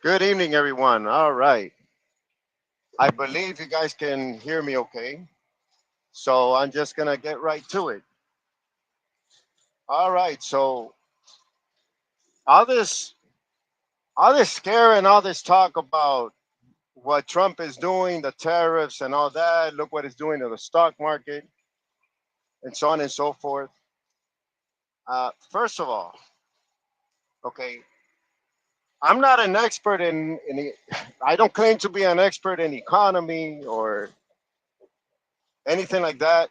Good evening, everyone. All right. I believe you guys can hear me okay. So I'm just going to get right to it. All right. So all this, all this scare and all this talk about what Trump is doing, the tariffs and all that, look what it's doing to the stock market and so on and so forth. First of all, okay, I'm not an expert I don't claim to be an expert in economy or anything like that.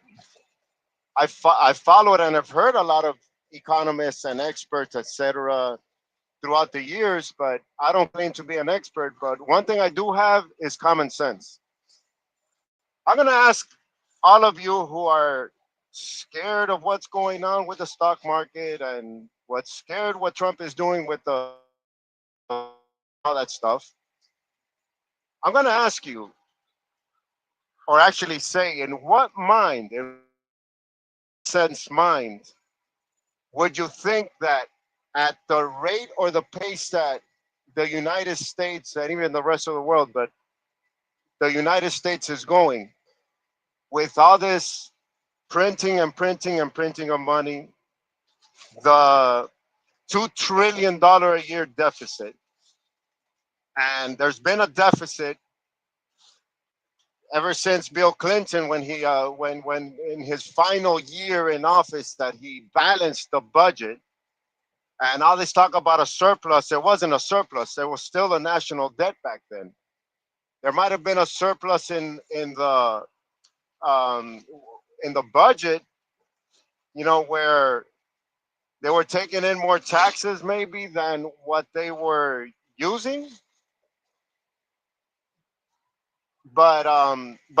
I followed and I've heard a lot of economists and experts, etc., throughout the years, but I don't claim to be an expert. But one thing I do have is common sense. I'm going to ask all of you who are scared of what's going on with the stock market and what's scared what Trump is doing with the all that stuff. I'm going to ask you, or actually say, in what mind, in sense mind, would you think that at the rate or the pace that the United States and even the rest of the world, but the United States is going with all this printing and printing and printing of money, the $2 trillion a year deficit, and there's been a deficit ever since Bill Clinton when in his final year in office that he balanced the budget. And all this talk about a surplus, there wasn't a surplus. There was still a national debt back then. There might have been a surplus um, in the budget, where they were taking in more taxes maybe than what they were using. But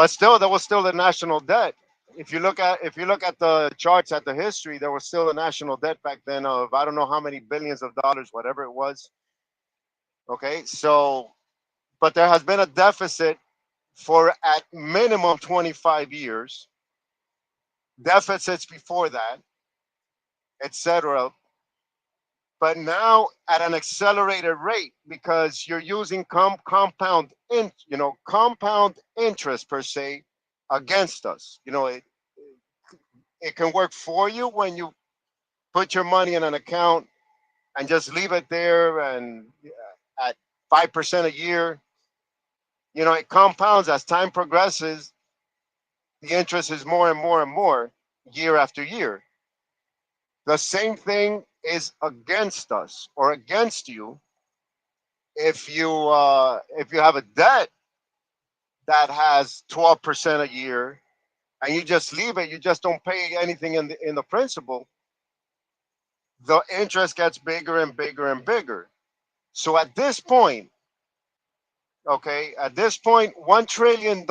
still, there was still the national debt. If you look at the charts at the history, there was still a national debt back then of I don't know how many billions of dollars, whatever it was. Okay, so but there has been a deficit for at minimum 25 years, deficits before that, etc. But now at an accelerated rate because you're using compound interest per se against us. It can work for you when you put your money in an account and just leave it there and at 5% a year. It compounds as time progresses. The interest is more and more and more year after year. The same thing is against us or against you if you have a debt that has 12% a year and you just leave it, you just don't pay anything in the principal. The interest gets bigger and bigger and bigger. So at this point, okay, $1 trillion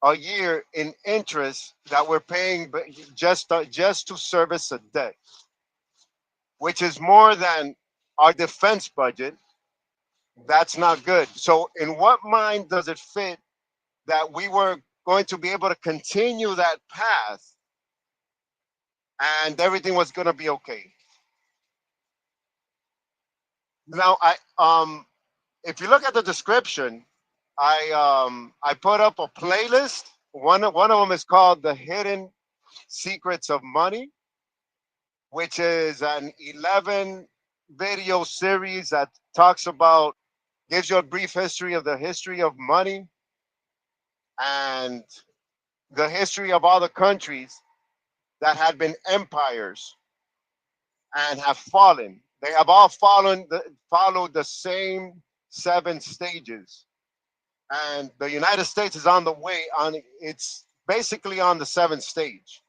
a year in interest that we're paying, but just to service a debt, which is more than our defense budget. That's not good. So, in what mind does it fit that we were going to be able to continue that path and everything was going to be okay? Now, if you look at the description, I put up a playlist. One of them is called "The Hidden Secrets of Money," which is an 11 video series that gives you a brief history of the history of money and the history of all the countries that had been empires and have fallen. They have all followed the same 7 stages. And the United States is on the way on it's basically on the 7th stage.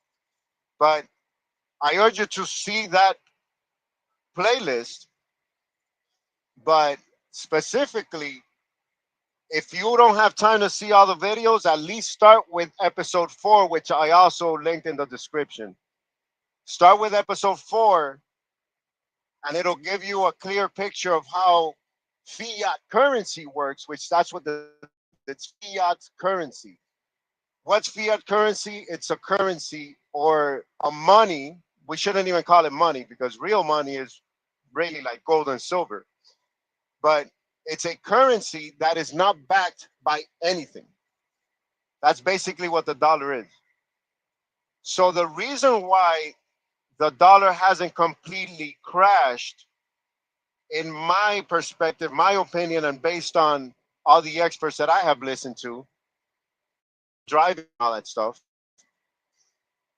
But I urge you to see that playlist, but specifically, if you don't have time to see all the videos, at least start with episode 4, which I also linked in the description. Start with episode 4, and it'll give you a clear picture of how fiat currency works, which that's what it's fiat currency. What's fiat currency? It's a currency or a money. We shouldn't even call it money because real money is really like gold and silver. but it's a currency that is not backed by anything. That's basically what the dollar is. So the reason why the dollar hasn't completely crashed, in my perspective, my opinion, and based on all the experts that I have listened to, driving all that stuff,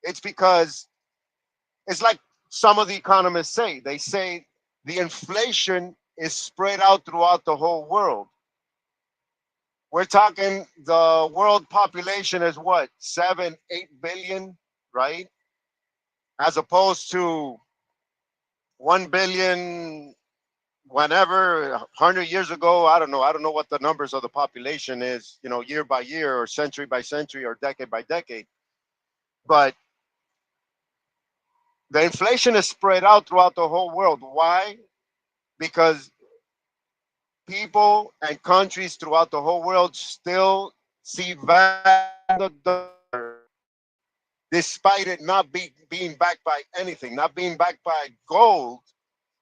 it's because it's like some of the economists say. They say the inflation is spread out throughout the whole world. We're talking the world population is what, 7, 8 billion, right? As opposed to 1 billion whenever 100 years ago. I don't know what the numbers of the population is, year by year or century by century or decade by decade. But the inflation is spread out throughout the whole world. Why? Because people and countries throughout the whole world still see value in the dollar, despite it not being backed by anything, not being backed by gold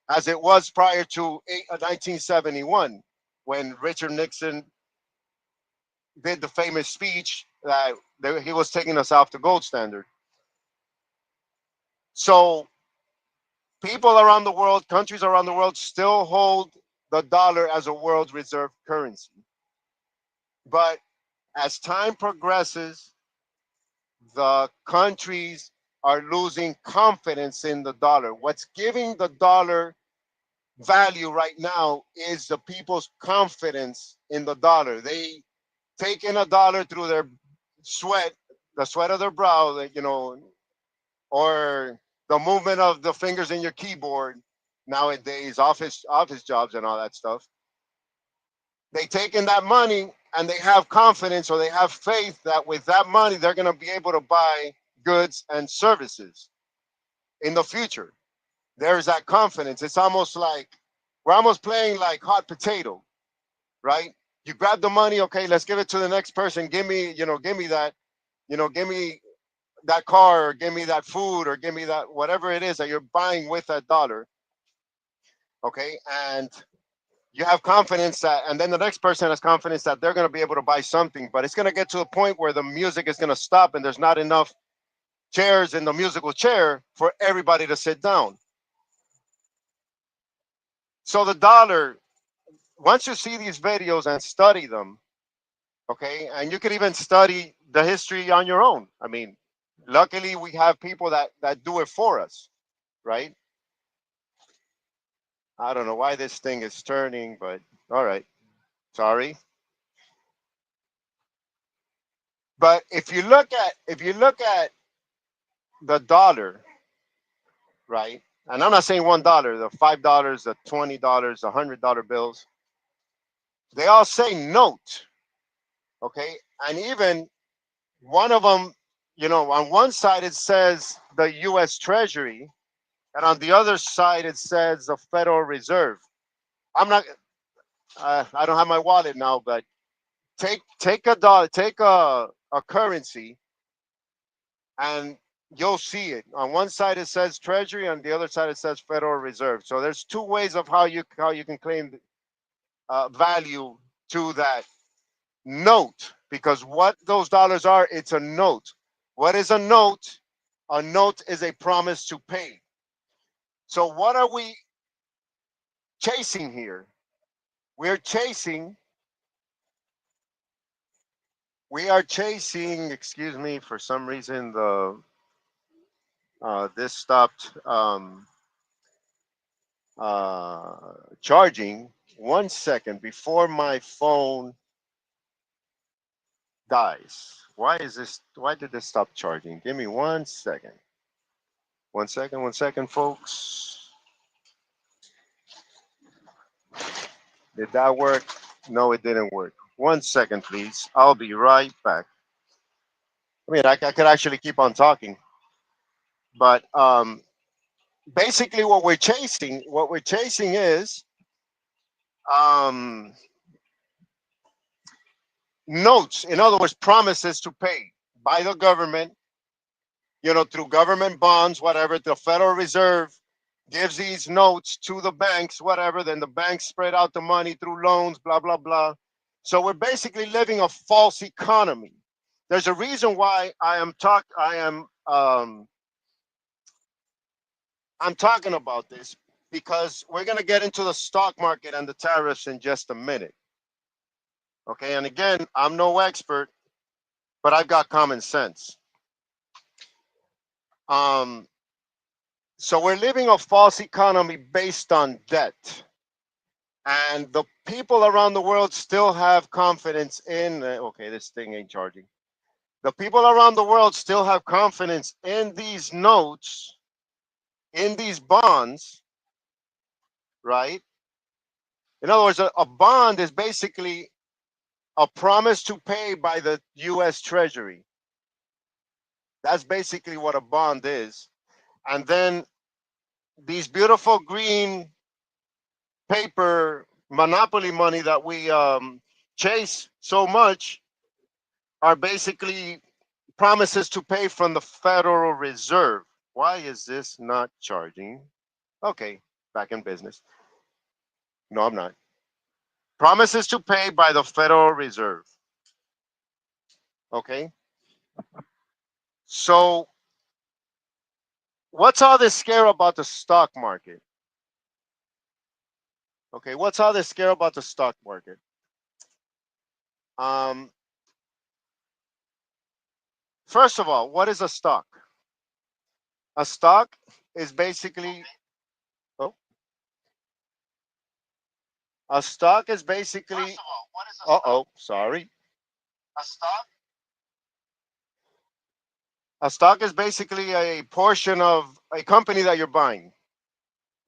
as it was prior to 1971, when Richard Nixon did the famous speech that he was taking us off the gold standard. So people around the world, countries around the world, still hold the dollar as a world reserve currency. But as time progresses, the countries are losing confidence in the dollar. What's giving the dollar value right now is the people's confidence in the dollar. They take in a dollar through their sweat, the sweat of their brow, or the movement of the fingers in your keyboard nowadays, office jobs and all that stuff. They take in that money and they have confidence, or they have faith that with that money they're going to be able to buy goods and services in the future. There's that confidence. It's almost like we're almost playing like hot potato, right? You grab the money, okay, let's give it to the next person. Give me that, give me that car, or give me that food, or give me that whatever it is that you're buying with that dollar. Okay. And you have confidence that, and then the next person has confidence that they're going to be able to buy something, but it's going to get to a point where the music is going to stop and there's not enough chairs in the musical chair for everybody to sit down. So the dollar, once you see these videos and study them, okay, and you can even study the history on your own. I mean, luckily we have people that do it for us, right? I don't know why this thing is turning, but all right, sorry. But if you look at the dollar, right? And I'm not saying $1, the $5, the $20, the $100 bills. They all say note, okay? And even one of them, on one side it says the U.S. Treasury, and on the other side it says the Federal Reserve. I'm not. I don't have my wallet now, but take a dollar, take a currency, and you'll see it. On one side it says Treasury, on the other side it says Federal Reserve. So there's two ways of how you can claim value to that note, because what those dollars are, it's a note. What is a note? A note is a promise to pay. So what are we chasing here? We're chasing. We are chasing. Excuse me. For some reason, the this stopped charging. 1 second before my phone dies. Why is this? Why did this stop charging? Give me 1 second. 1 second. 1 second, folks. Did that work? No, it didn't work. 1 second, please. I'll be right back. I mean, I could actually keep on talking, but basically, what we're chasing is um, notes. In other words, promises to pay by the government. Through government bonds, whatever, the Federal Reserve. gives these notes to the banks, whatever. Then the banks spread out the money through loans, blah blah blah. So we're basically living a false economy. There's a reason why I'm talking about this, because we're gonna get into the stock market and the tariffs in just a minute. Okay, and again, I'm no expert, but I've got common sense. Um, so we're living a false economy based on debt, and the people around the world still have confidence in. Okay, this thing ain't charging. The people around the world still have confidence in these notes, in these bonds, right? In other words, a bond is basically a promise to pay by the U.S. Treasury. That's basically what a bond is. And then these beautiful green paper monopoly money that we chase so much are basically promises to pay from the Federal Reserve. Why is this not charging? Okay, back in business. No, I'm not. Promises to pay by the Federal Reserve. Okay. So, what's all this scare about the stock market? Okay, what's all this scare about the stock market? Um, First of all, what is a stock? A stock is basically, oh, a stock is basically, uh-oh, sorry. A stock? A stock is basically a portion of a company that you're buying.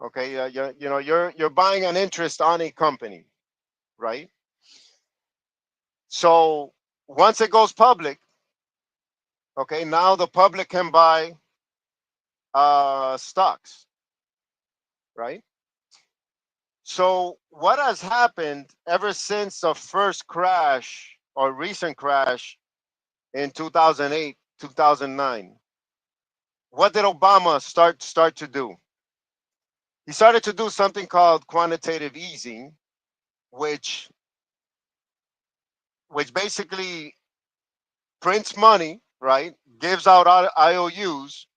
Okay, you're buying an interest on a company, right? So once it goes public, okay, now the public can buy stocks, right? So what has happened ever since the first crash or recent crash in 2008, 2009? What did Obama start to do? He started to do something called quantitative easing, which basically prints money, right? Gives out IOUs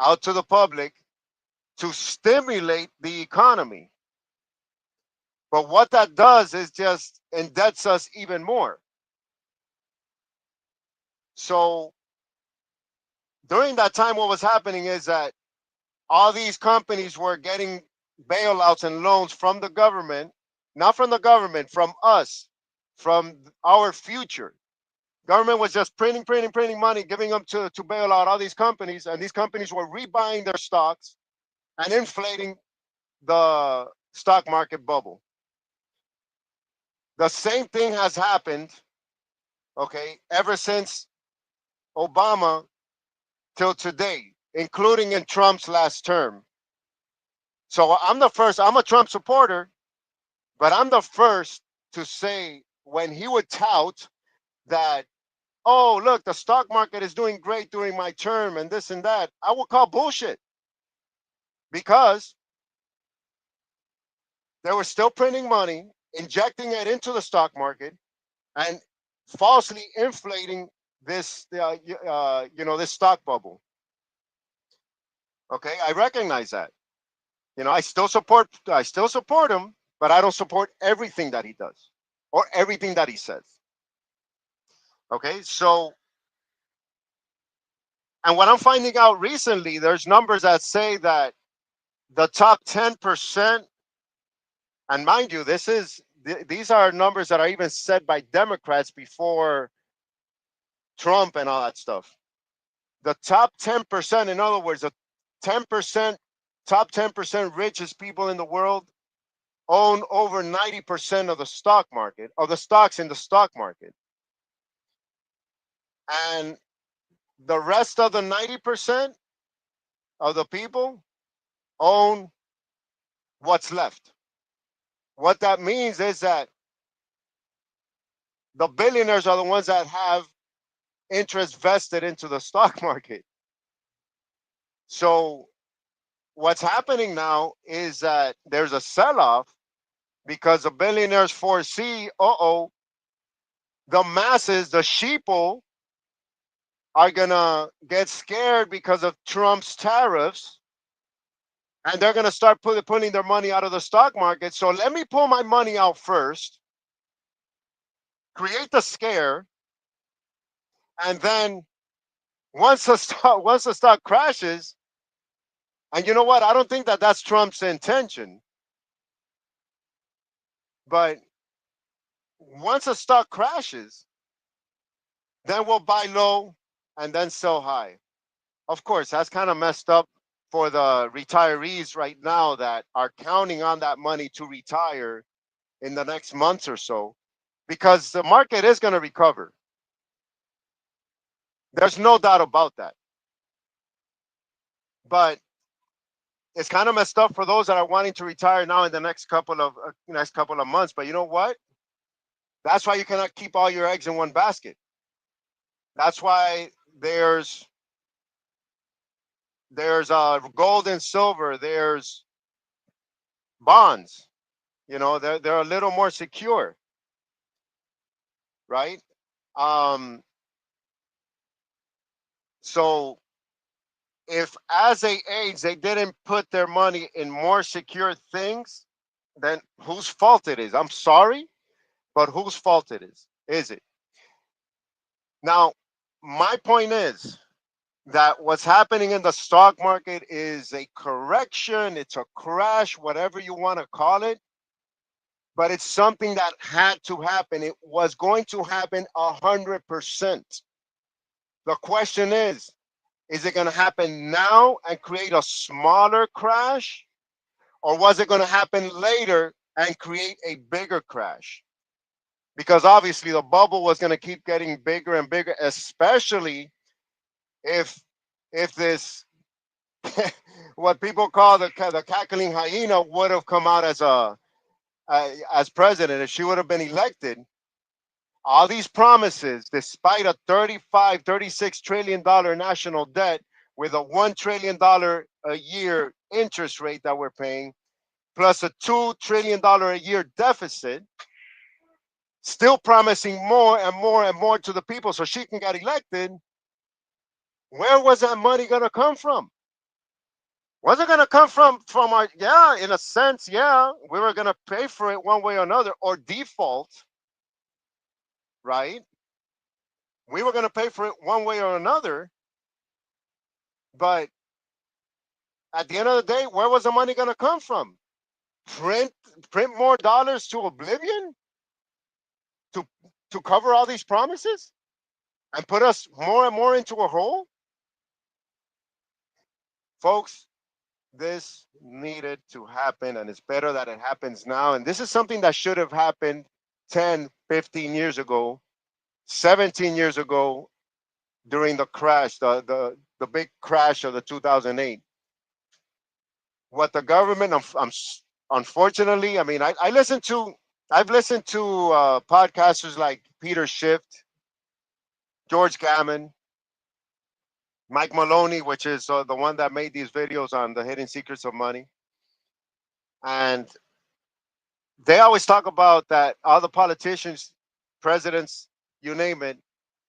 out to the public to stimulate the economy. But what that does is just indebts us even more. So during that time, what was happening is that all these companies were getting bailouts and loans from the government, not from the government, from us, from our future. Government was just printing money, giving them to bail out all these companies, and these companies were rebuying their stocks and inflating the stock market bubble. The same thing has happened, okay, ever since Obama till today, including in Trump's last term. So I'm a Trump supporter, but I'm the first to say when he would tout that, oh, look, the stock market is doing great during my term and this and that, I will call bullshit, because they were still printing money, injecting it into the stock market, and falsely inflating this, this stock bubble. Okay, I recognize that. I still support him, but I don't support everything that he does or everything that he says. Okay, so, and what I'm finding out recently, there's numbers that say that the top 10%, and mind you, these are numbers that are even set by Democrats before Trump and all that stuff. The top 10%, in other words, the 10%, top 10% richest people in the world own over 90% of the stock market, of the stocks in the stock market. And the rest of the 90% of the people own what's left. What that means is that the billionaires are the ones that have interest vested into the stock market. So what's happening now is that there's a sell-off because the billionaires foresee, the masses, the sheeple, are gonna get scared because of Trump's tariffs, and they're gonna start pulling their money out of the stock market. So let me pull my money out first, create the scare, and then once the stock crashes, and you know what? I don't think that that's Trump's intention, but once the stock crashes, then we'll buy low and then sell high. Of course, that's kind of messed up for the retirees right now that are counting on that money to retire in the next months or so, because the market is going to recover. There's no doubt about that. But it's kind of messed up for those that are wanting to retire now in the next couple of months. But you know what? That's why you cannot keep all your eggs in one basket. That's why there's gold and silver. There's bonds. They're a little more secure, right? Um, so if as they age they didn't put their money in more secure things, then whose fault it is? I'm sorry, but whose fault it is? Is it? Now, my point is that what's happening in the stock market is a correction, it's a crash, whatever you want to call it, but it's something that had to happen. It was going to happen 100%. The question is it going to happen now and create a smaller crash? Or was it going to happen later and create a bigger crash? Because obviously the bubble was going to keep getting bigger and bigger, especially if this what people call the cackling hyena would have come out as president. If she would have been elected, all these promises, despite a 36 trillion dollar national debt with a $1 trillion a year interest rate that we're paying, plus a $2 trillion a year deficit, still promising more and more and more to the people so she can get elected. Where was that money going to come from? Was it going to come from our, yeah, in a sense, yeah, we were going to pay for it one way or another, or default, right? We were going to pay for it one way or another, but at the end of the day, where was the money going to come from? Print print more dollars to oblivion to cover all these promises and put us more and more into a hole? Folks, this needed to happen, and it's better that it happens now. And this is something that should have happened 10, 15 years ago, 17 years ago, during the crash, the big crash of the 2008. What the government, unfortunately, I mean, I've listened to podcasters like Peter Schiff, George Gammon, Mike Maloney, which is the one that made these videos on the hidden secrets of money. And they always talk about that all the politicians, presidents, you name it,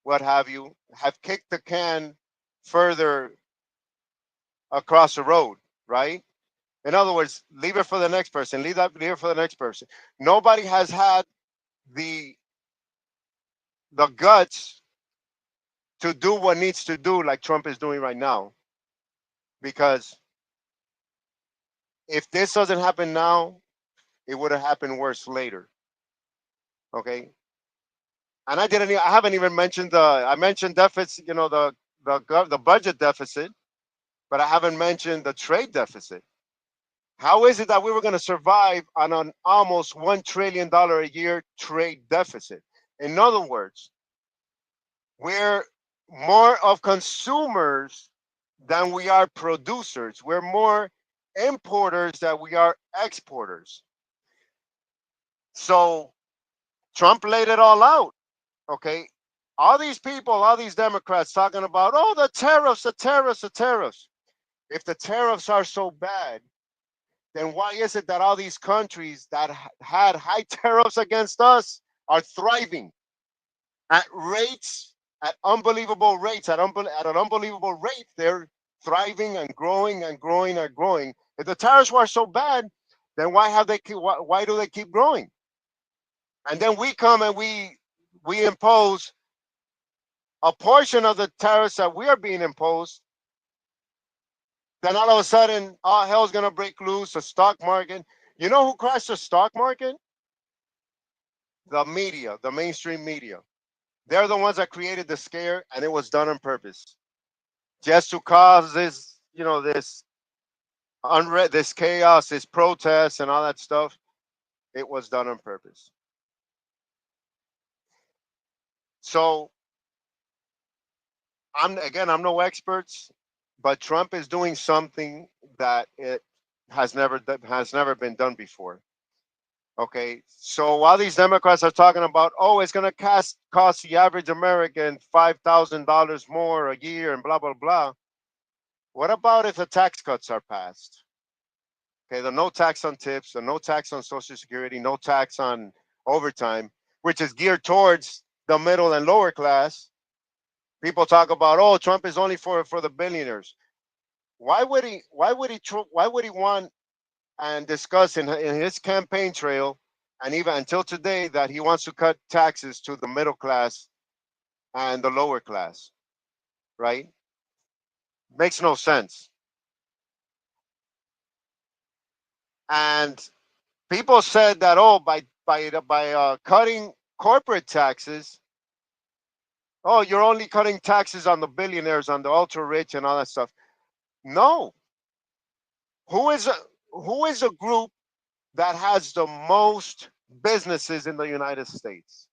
what have you, have kicked the can further across the road, right? In other words, leave it for the next person, leave it for the next person. Nobody has had the guts to do what needs to do like Trump is doing right now. Because if this doesn't happen now, it would have happened worse later. Okay. And I haven't even mentioned I mentioned deficit, the budget deficit, but I haven't mentioned the trade deficit. How is it that we were going to survive on an almost $1 trillion a year trade deficit? In other words, we're more of consumers than we are producers. We're more importers than we are exporters. So Trump laid it all out. Okay. All these people, all these Democrats talking about, oh, the tariffs, the tariffs, the tariffs. If the tariffs are so bad, then why is it that all these countries that had high tariffs against us are thriving at rates, at unbelievable rates, at an unbelievable rate? They're thriving and growing and growing and growing. If the tariffs were so bad, then why do they keep growing? And then we come and we impose a portion of the tariffs that we are being imposed. Then all of a sudden, all hell's gonna break loose. The stock market. You know who crashed the stock market? The media, the mainstream media. They're the ones that created the scare, and it was done on purpose, just to cause this, this chaos, this protest, and all that stuff. It was done on purpose. So I'm no experts, but Trump is doing something that it has never been done before. Okay, so while these Democrats are talking about, oh, it's going to cost the average American $5,000 more a year and blah blah blah. What about if the tax cuts are passed? Okay, the no tax on tips, the no tax on Social Security, no tax on overtime, which is geared towards the middle and lower class. People talk about, oh, Trump is only for the billionaires. Why would he want and discuss in his campaign trail, and even until today, that he wants to cut taxes to the middle class and the lower class, right? Makes no sense. And people said that, oh, by cutting corporate taxes, oh, you're only cutting taxes on the billionaires, on the ultra rich, and all that stuff. No, who is a, who is a group that has the most businesses in the United States?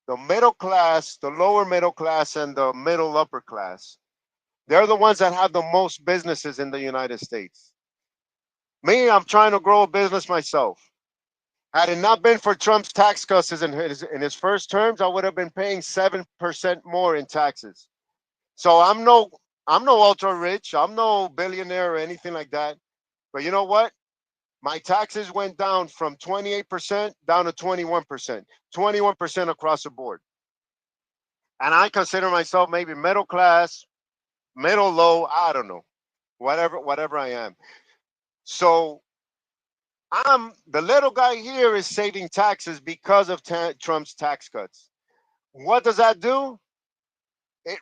The middle class, the lower middle class, and the middle upper class. They're the ones that have the most businesses in the United States. Me, I'm trying to grow a business myself. Had it not been for Trump's tax cuts in his first terms, I would have been paying 7% more in taxes. So I'm no ultra rich. I'm no billionaire or anything like that. But you know what? My taxes went down from 28% down to 21%, 21% across the board. And I consider myself maybe middle class, middle low, I don't know, whatever I am. So I'm the little guy here is saving taxes because of Trump's tax cuts. What does that do? It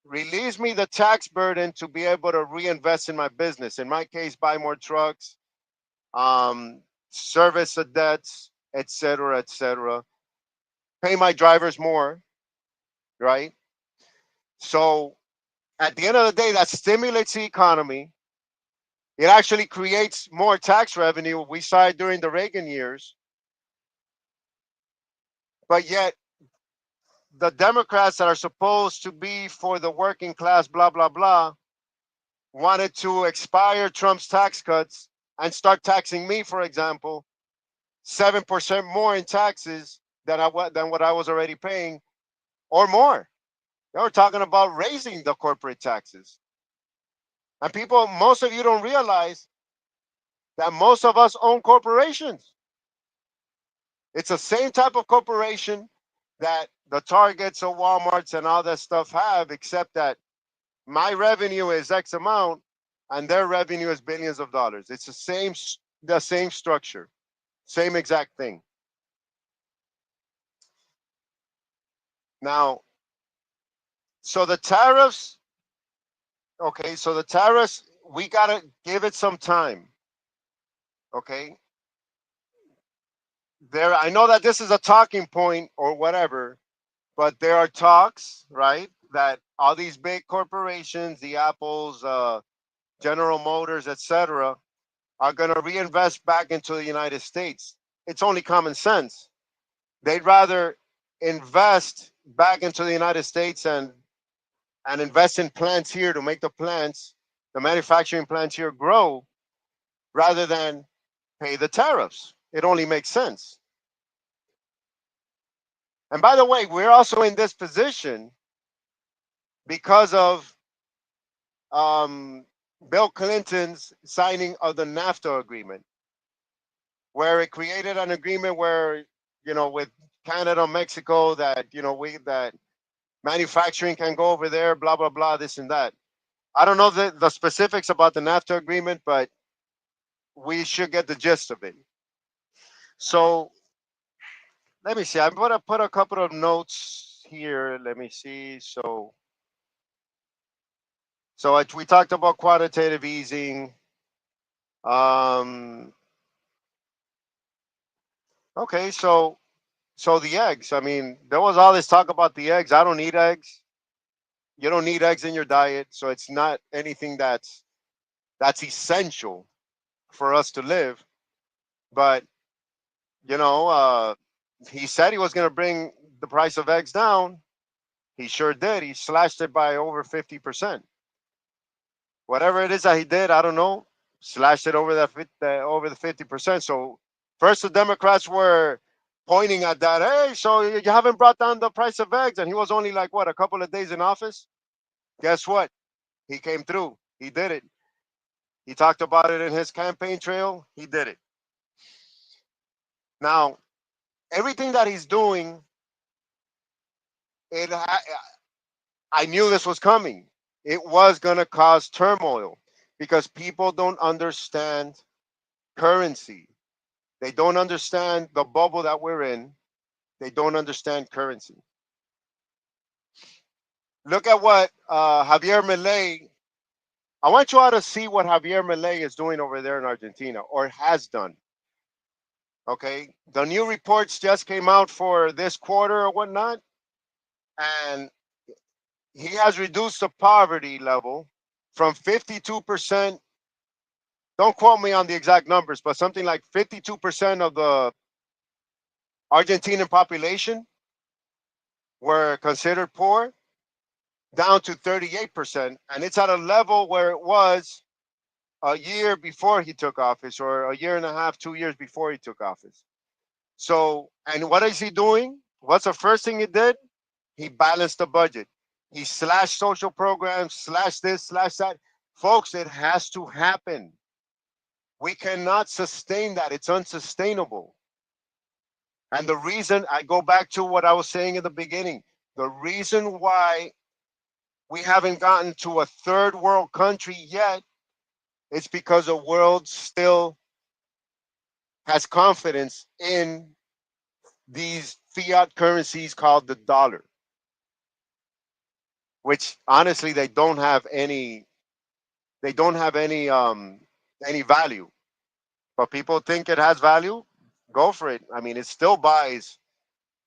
relieves me the tax burden to be able to reinvest in my business. In my case, buy more trucks, service the debts, etc., etc. Pay my drivers more, right? So at the end of the day, that stimulates the economy. It actually creates more tax revenue. We saw it during the Reagan years. But yet, the Democrats that are supposed to be for the working class, blah, blah, blah, wanted to expire Trump's tax cuts and start taxing me, for example, 7% more in taxes than what I was already paying or more. They were talking about raising the corporate taxes. And most of you don't realize that most of us own corporations. It's the same type of corporation that the Targets or Walmarts and all that stuff have, except that my revenue is X amount and their revenue is billions of dollars. It's the same structure, same exact thing. Now, so the tariffs, okay, so the tariffs, we gotta give it some time. Okay. I know that this is a talking point or whatever, but there are talks, right? That all these big corporations, the Apples, General Motors, etc., are going to reinvest back into the United States. It's only common sense. They'd rather invest back into the United States and invest in plants here to make the manufacturing plants here grow, rather than pay the tariffs. It only makes sense. And by the way, we're also in this position because of um, Bill Clinton's signing of the NAFTA agreement, where it created an agreement where, with Canada, Mexico, that, that manufacturing can go over there, blah, blah, blah, this and that. I don't know the specifics about the NAFTA agreement, but we should get the gist of it. So let me see. I'm going to put a couple of notes here. Let me see. We talked about quantitative easing. Um, okay, so the eggs. I mean, there was all this talk about the eggs. I don't eat eggs. You don't need eggs in your diet, so it's not anything that's essential for us to live. But you know, uh, he said he was going to bring the price of eggs down. He sure did. He slashed it by over 50%. Whatever it is that he did, I don't know. Slashed it over over the 50%. So first the Democrats were pointing at that. Hey, so you haven't brought down the price of eggs, and he was only like what, a couple of days in office. Guess what? He came through. He did it. He talked about it in his campaign trail. He did it. Now, everything that he's doing, it I knew this was coming. It was going to cause turmoil because people don't understand currency. They don't understand the bubble that we're in. They don't understand currency. Look at what Javier Milei. I want you all to see what Javier Milei is doing over there in Argentina, or has done. Okay, the new reports just came out for this quarter or whatnot, and he has reduced the poverty level from 52%. Don't quote me on the exact numbers, but something like 52% of the Argentinian population were considered poor, down to 38%. And it's at a level where it was a year before he took office, or a year and a half, 2 years before he took office. So, and what is he doing? What's the first thing he did? He balanced the budget. He slashed social programs, slashed this, slashed that. Folks, it has to happen. We cannot sustain that. It's unsustainable. And the reason, I go back to what I was saying in the beginning, the reason why we haven't gotten to a third world country yet is because the world still has confidence in these fiat currencies called the dollar, which honestly they don't have any value. But people think it has value. Go for it. I mean, it still buys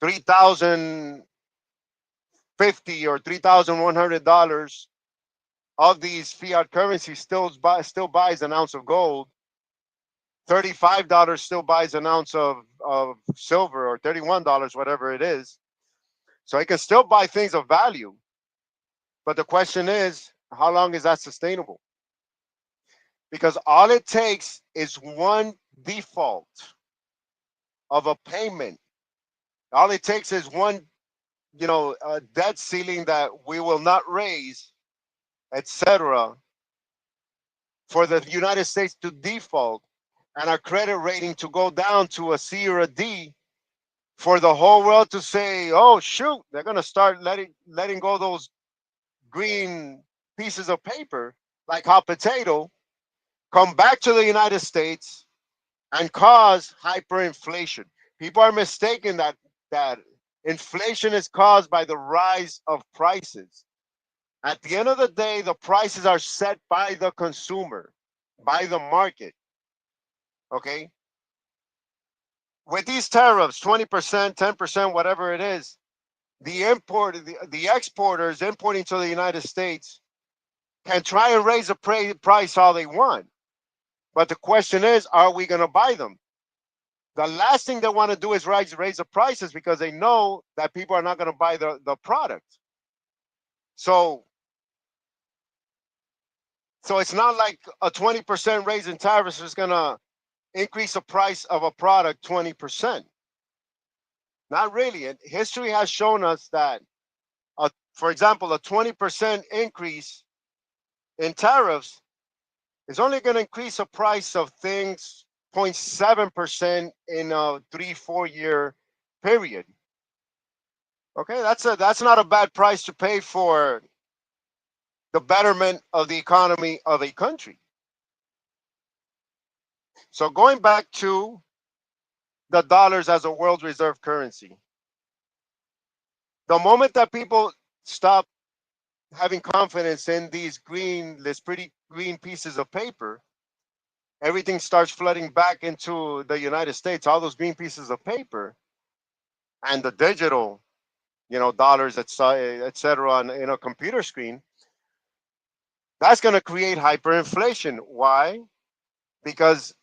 3,050 or $3,100 of these fiat currencies. Still buys an ounce of gold. $35 still buys an ounce of silver, or $31, whatever it is. So it can still buy things of value. But the question is, how long is that sustainable? Because all it takes is one default of a payment. All it takes is one, debt ceiling that we will not raise, etc., for the United States to default and our credit rating to go down to a C or a D, for the whole world to say, "Oh shoot, they're gonna start letting go those green pieces of paper like hot potato, come back to the United States and cause hyperinflation." People are mistaken that inflation is caused by the rise of prices. At the end of the day, the prices are set by the consumer, by the market. Okay. With these tariffs, 20%, 10%, whatever it is, the exporters importing to the United States can try and raise the price all they want. But the question is, are we going to buy them? The last thing they want to do is raise the prices, because they know that people are not going to buy the product. So so it's not like a 20% raise in tariffs is going to increase the price of a product 20%. Not really. And history has shown us that, for example, a 20% increase in tariffs It's only going to increase the price of things 0.7% in a 3 4 year period. Okay, that's not a bad price to pay for the betterment of the economy of a country. So going back to the dollars as a world reserve currency, the moment that people stop having confidence in these pretty green pieces of paper, everything starts flooding back into the United States. All those green pieces of paper and the digital, dollars, etc., on a computer screen. That's going to create hyperinflation. Why? Because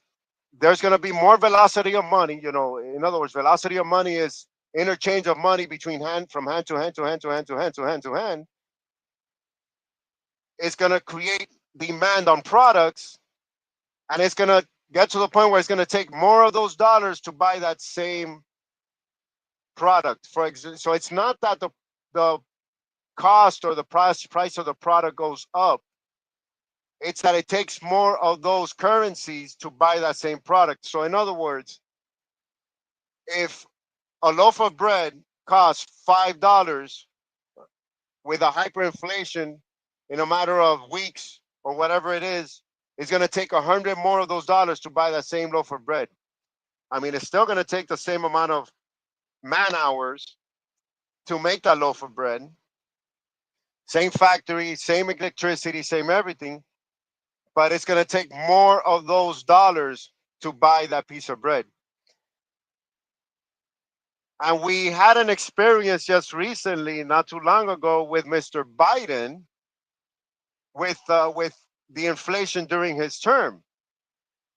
there's going to be more velocity of money. In other words, velocity of money is interchange of money between from hand to hand to hand to hand to hand to hand to hand. It's going to create demand on products, and it's going to get to the point where it's going to take more of those dollars to buy that same product. For example, so it's not that the cost or the price of the product goes up. It's that it takes more of those currencies to buy that same product. So in other words, if a loaf of bread costs $5 with a hyperinflation in a matter of weeks or whatever it is, it's going to take 100 more of those dollars to buy that same loaf of bread. I mean, it's still going to take the same amount of man hours to make that loaf of bread. Same factory, same electricity, same everything, but it's going to take more of those dollars to buy that piece of bread. And we had an experience just recently, not too long ago, with Mr. Biden with the inflation during his term.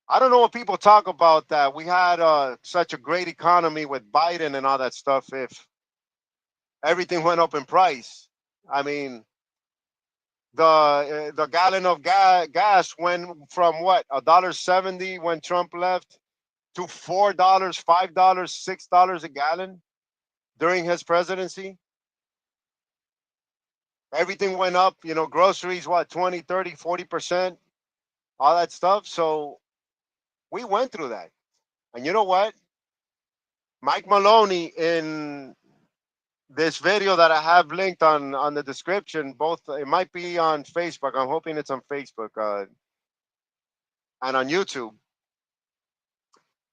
I don't know what people talk about that we had such a great economy with Biden and all that stuff. If everything went up in price, I mean, the gallon of gas went from what, $1.70 when Trump left to $4, $5, $6 a gallon during his presidency. Everything went up, groceries, what, 20, 30, 40%, all that stuff. So we went through that. And you know what? Mike Maloney, in this video that I have linked on the description, both, it might be on Facebook. I'm hoping it's on Facebook and on YouTube.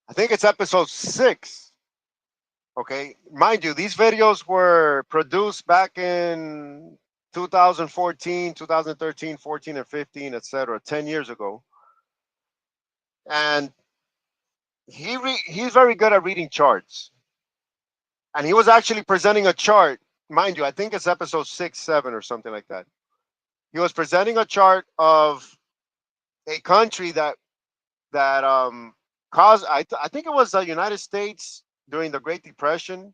I think it's episode 6. Okay. Mind you, these videos were produced back in 2014, 2013, 14, and 15, etc., 10 years ago. And he's very good at reading charts. And he was actually presenting a chart, mind you, I think it's episode 6, 7, or something like that. He was presenting a chart of a country that caused, I think it was the United States during the Great Depression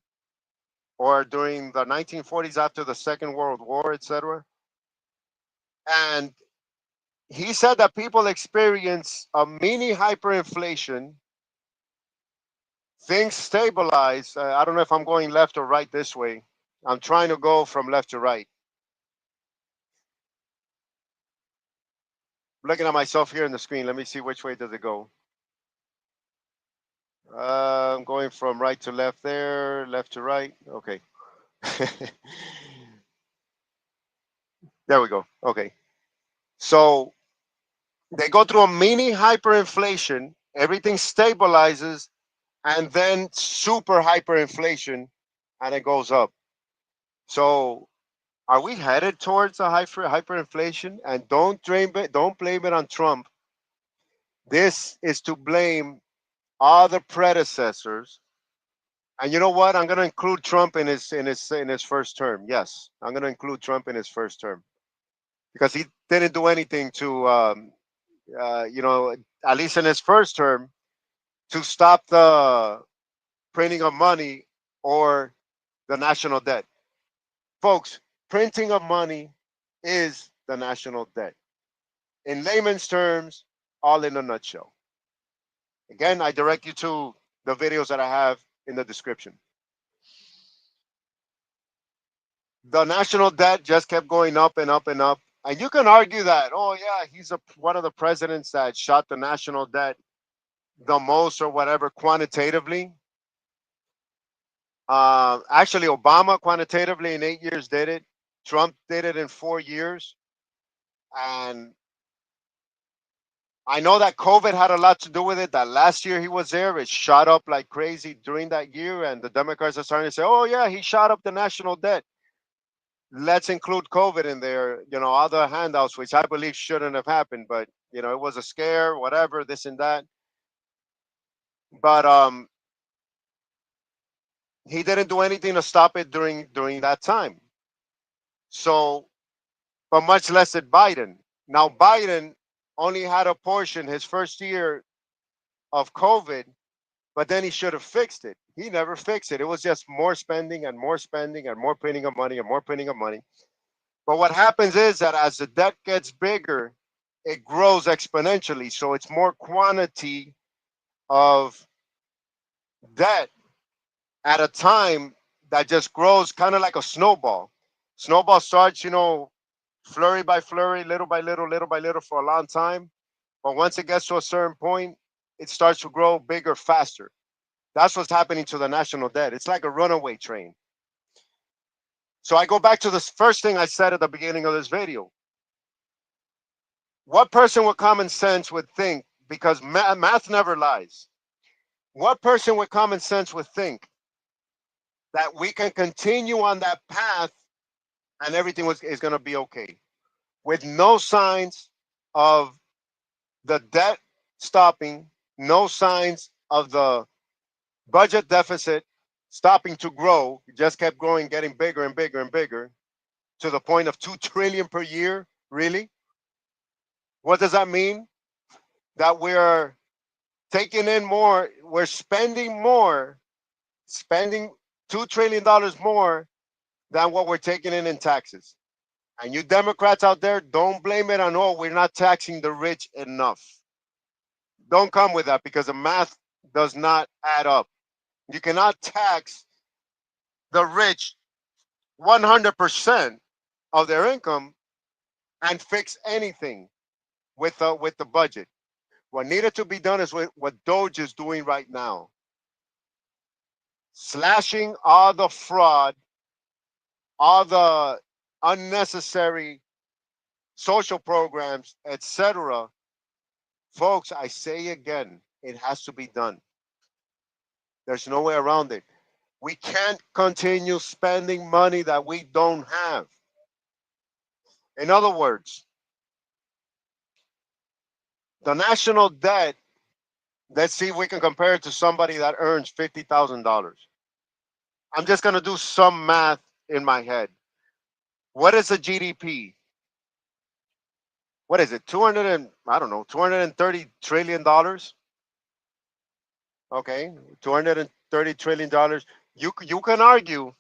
or during the 1940s after the Second World War, etc. And he said that people experience a mini hyperinflation. Things stabilize. I don't know if I'm going left or right this way. I'm trying to go from left to right. Looking at myself here in the screen. Let me see which way does it go. I'm going from right to left there, left to right. Okay. There we go. Okay. So they go through a mini hyperinflation. Everything stabilizes, and then super hyperinflation, and it goes up. So are we headed towards a hyperinflation? And don't blame it on Trump. This is to blame all the predecessors. And you know what? I'm going to include Trump in his first term. Yes, I'm going to include Trump in his first term because he didn't do anything to, at least in his first term, to stop the printing of money or the national debt. Folks, printing of money is the national debt. In layman's terms, all in a nutshell. Again, I direct you to the videos that I have in the description. The national debt just kept going up and up and up. And you can argue that, oh yeah, he's one of the presidents that shot the national debt the most or whatever quantitatively. Actually, Obama quantitatively in 8 years did it. Trump did it in 4 years. And I know that COVID had a lot to do with it. That last year he was there, it shot up like crazy during that year. And the Democrats are starting to say, oh, yeah, he shot up the national debt. Let's include COVID in there, other handouts, which I believe shouldn't have happened. But, it was a scare, whatever, this and that. But he didn't do anything to stop it during that time. So, but much less did Biden. Now, Biden only had a portion his first year of COVID, but then he should have fixed it. He never fixed it. It was just more spending and more spending and more printing of money and more printing of money. But what happens is that as the debt gets bigger, it grows exponentially. So it's more quantity of debt at a time that just grows kind of like a snowball. Snowball starts, flurry by flurry, little by little for a long time. But once it gets to a certain point, it starts to grow bigger faster. That's what's happening to the national debt. It's like a runaway train. So I go back to the first thing I said at the beginning of this video. What person with common sense would think, because math never lies, what person with common sense would think that we can continue on that path and everything is going to be okay with no signs of the debt stopping, no signs of the budget deficit stopping to grow, it just kept growing, getting bigger and bigger and bigger to the point of 2 trillion per year? Really? What does that mean? That we're taking in more, we're spending more, spending $2 trillion more than what we're taking in taxes. And you Democrats out there, don't blame it on, oh, we're not taxing the rich enough. Don't come with that, because the math does not add up. You cannot tax the rich 100% of their income and fix anything with the budget. What needed to be done is what Doge is doing right now, slashing all the fraud, all the unnecessary social programs, etc. Folks, I say again, it has to be done. There's no way around it. We can't continue spending money that we don't have. In other words, the national debt, let's see if we can compare it to somebody that earns $50,000. I'm just going to do some math in my head. What is the GDP? What is it? 200 and I don't know, 230 trillion dollars. Okay, 230 trillion dollars. You can argue.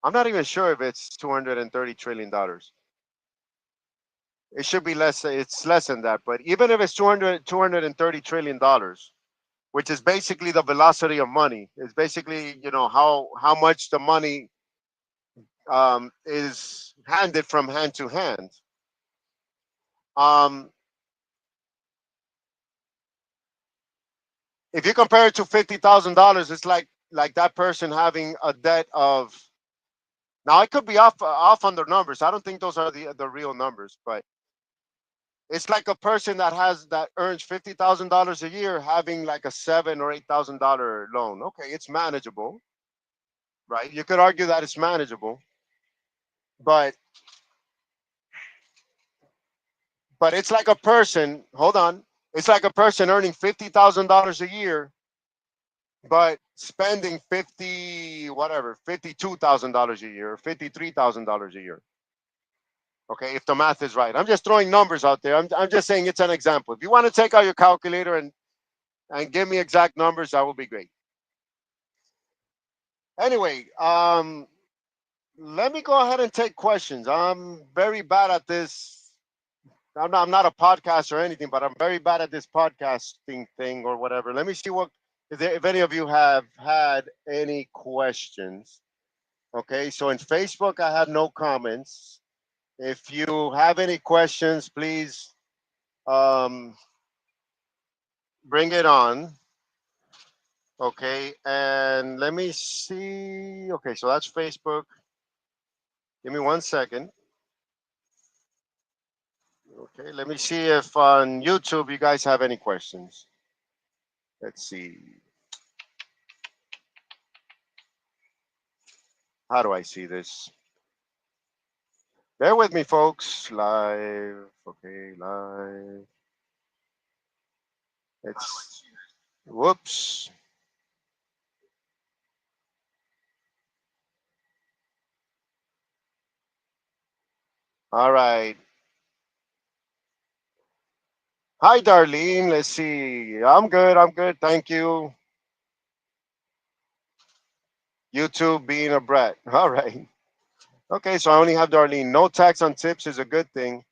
I'm not even sure if it's 230 trillion dollars. It should be less. It's less than that. But even if it's 230 trillion dollars, which is basically the velocity of money, it's basically how much the money is handed from hand to hand. Um, if you compare it to $50,000, it's like that person having a debt of. Now I could be off on the numbers. I don't think those are the real numbers, but it's like a person that earns $50,000 a year having like a $7,000 or $8,000 loan. Okay, it's manageable, right? You could argue that it's manageable, but it's like a person. Hold on, it's like a person earning $50,000 a year, but spending 52,000 dollars a year, or $53,000 a year. Okay, if the math is right, I'm just throwing numbers out there. I'm just saying it's an example. If you want to take out your calculator and give me exact numbers, that would be great. Anyway, let me go ahead and take questions. I'm very bad at this. I'm not a podcaster or anything, but I'm very bad at this podcasting thing or whatever. Let me see if any of you have had any questions. Okay, so in Facebook, I have no comments. If you have any questions, please um, bring it on. Okay, and let me see. Okay, so that's Facebook. Give me 1 second. Okay, let me see if on YouTube you guys have any questions. Let's see. How do I see this? Bear with me, folks. Live. Okay, live. It's whoops. All right. Hi, Darlene. Let's see. I'm good. I'm good. Thank you. YouTube being a brat. All right. Okay, so I only have Darlene. No tax on tips is a good thing,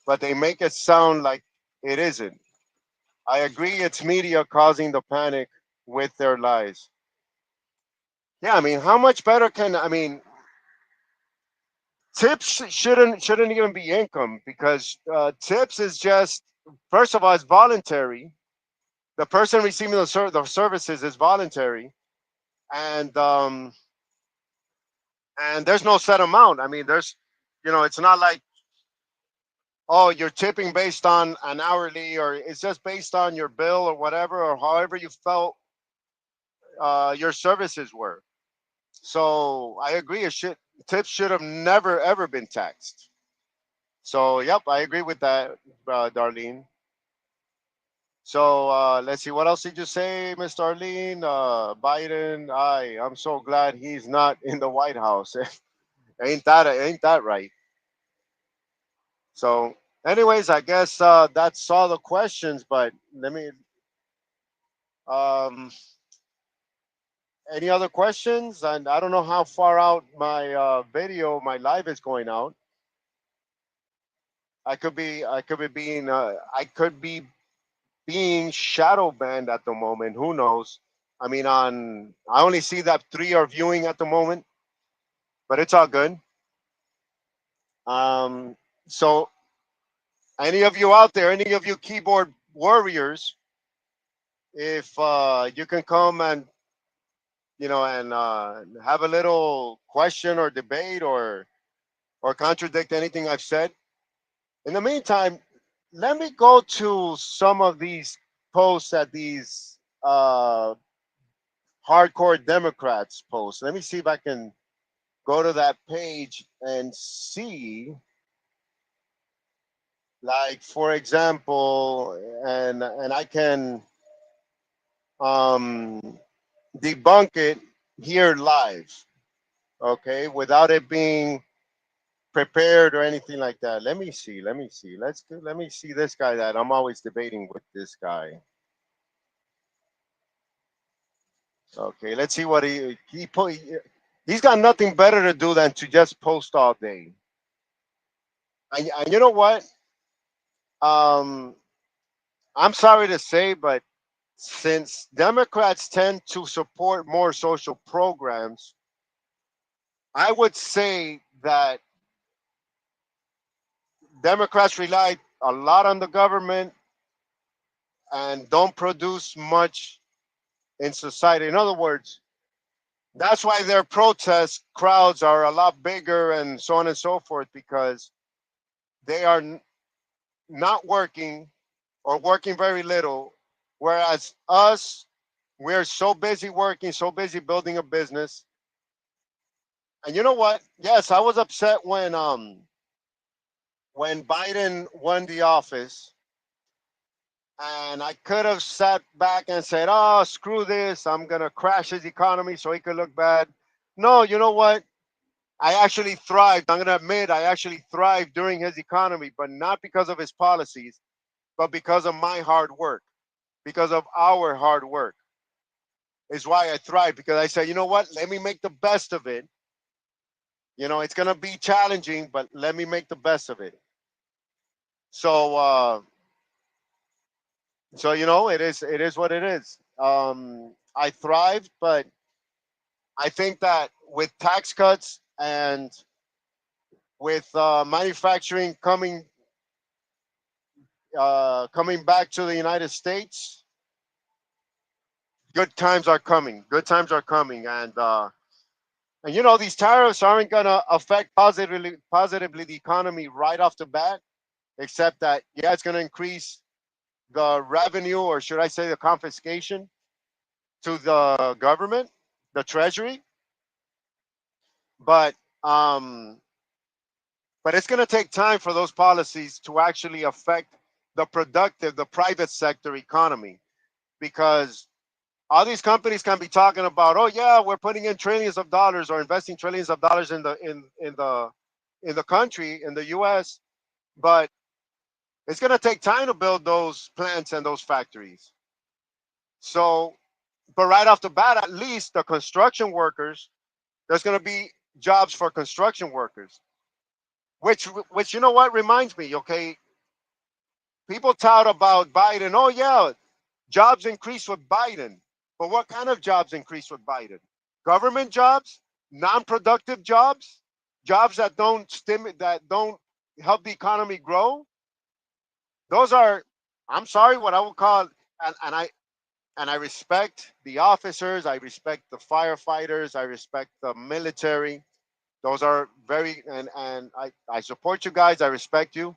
but they make it sound like it isn't. I agree it's media causing the panic with their lies. Yeah, I mean, how much better can I mean tips shouldn't even be income because tips is just first of all it's voluntary. The person receiving the services is voluntary, and there's no set amount. I mean, there's it's not like oh you're tipping based on an hourly or it's just based on your bill or whatever or however you felt your services were. So I agree. It should tips should have never ever been taxed. So yep, I agree with that, Darlene. So let's see. What else did you say, Miss Darlene? Biden. I'm so glad he's not in the White House. Ain't that right? So, anyways, I guess that's all the questions. But let me. Um, any other questions? And I don't know how far out my video, my live is going out. I could be being shadow banned at the moment. Who knows? I mean, I only see that 3 are viewing at the moment, but it's all good. Um, so any of you out there, any of you keyboard warriors, if you can come and have a little question or debate or contradict anything I've said. In the meantime, let me go to some of these posts that these hardcore Democrats post. Let me see if I can go to that page and see, like for example, and I can um, debunk it here live, okay, without it being prepared or anything like that. Let me see. Let me see. Let me see this guy that I'm always debating with this guy. Okay, let's see what he put. He's got nothing better to do than to just post all day. And you know what? Um, I'm sorry to say, but since Democrats tend to support more social programs, I would say that Democrats rely a lot on the government and don't produce much in society. In other words, that's why their protest crowds are a lot bigger and so on and so forth because they are not working or working very little. Whereas us, we're so busy working, so busy building a business. And you know what? Yes, I was upset when Biden won the office, and I could have sat back and said, "Oh, screw this! I'm gonna crash his economy so he could look bad." No, you know what? I actually thrived. I'm gonna admit I actually thrived during his economy, but not because of his policies, but because of my hard work, because of our hard work is why I thrived. Because I said, you know what? Let me make the best of it. It's gonna be challenging, but let me make the best of it. So it is what it is. I thrived, but I think that with tax cuts and with manufacturing coming back to the United States. Good times are coming. Good times are coming, and you know these tariffs aren't gonna affect positively the economy right off the bat, except that yeah, it's gonna increase the revenue, or should I say, the confiscation to the government, the treasury. But um, but it's gonna take time for those policies to actually affect the private sector economy, because all these companies can be talking about, oh yeah, we're putting in trillions of dollars or investing trillions of dollars in the country, in the US, but it's going to take time to build those plants and those factories. So, but right off the bat, at least the construction workers, there's going to be jobs for construction workers, which you know what reminds me, okay, people tout about Biden. Oh yeah, jobs increase with Biden. But what kind of jobs increase with Biden? Government jobs, non-productive jobs, jobs that don't help the economy grow. Those are, I'm sorry, what I would call, and I respect the officers, I respect the firefighters, I respect the military. Those are very, and I support you guys. I respect you,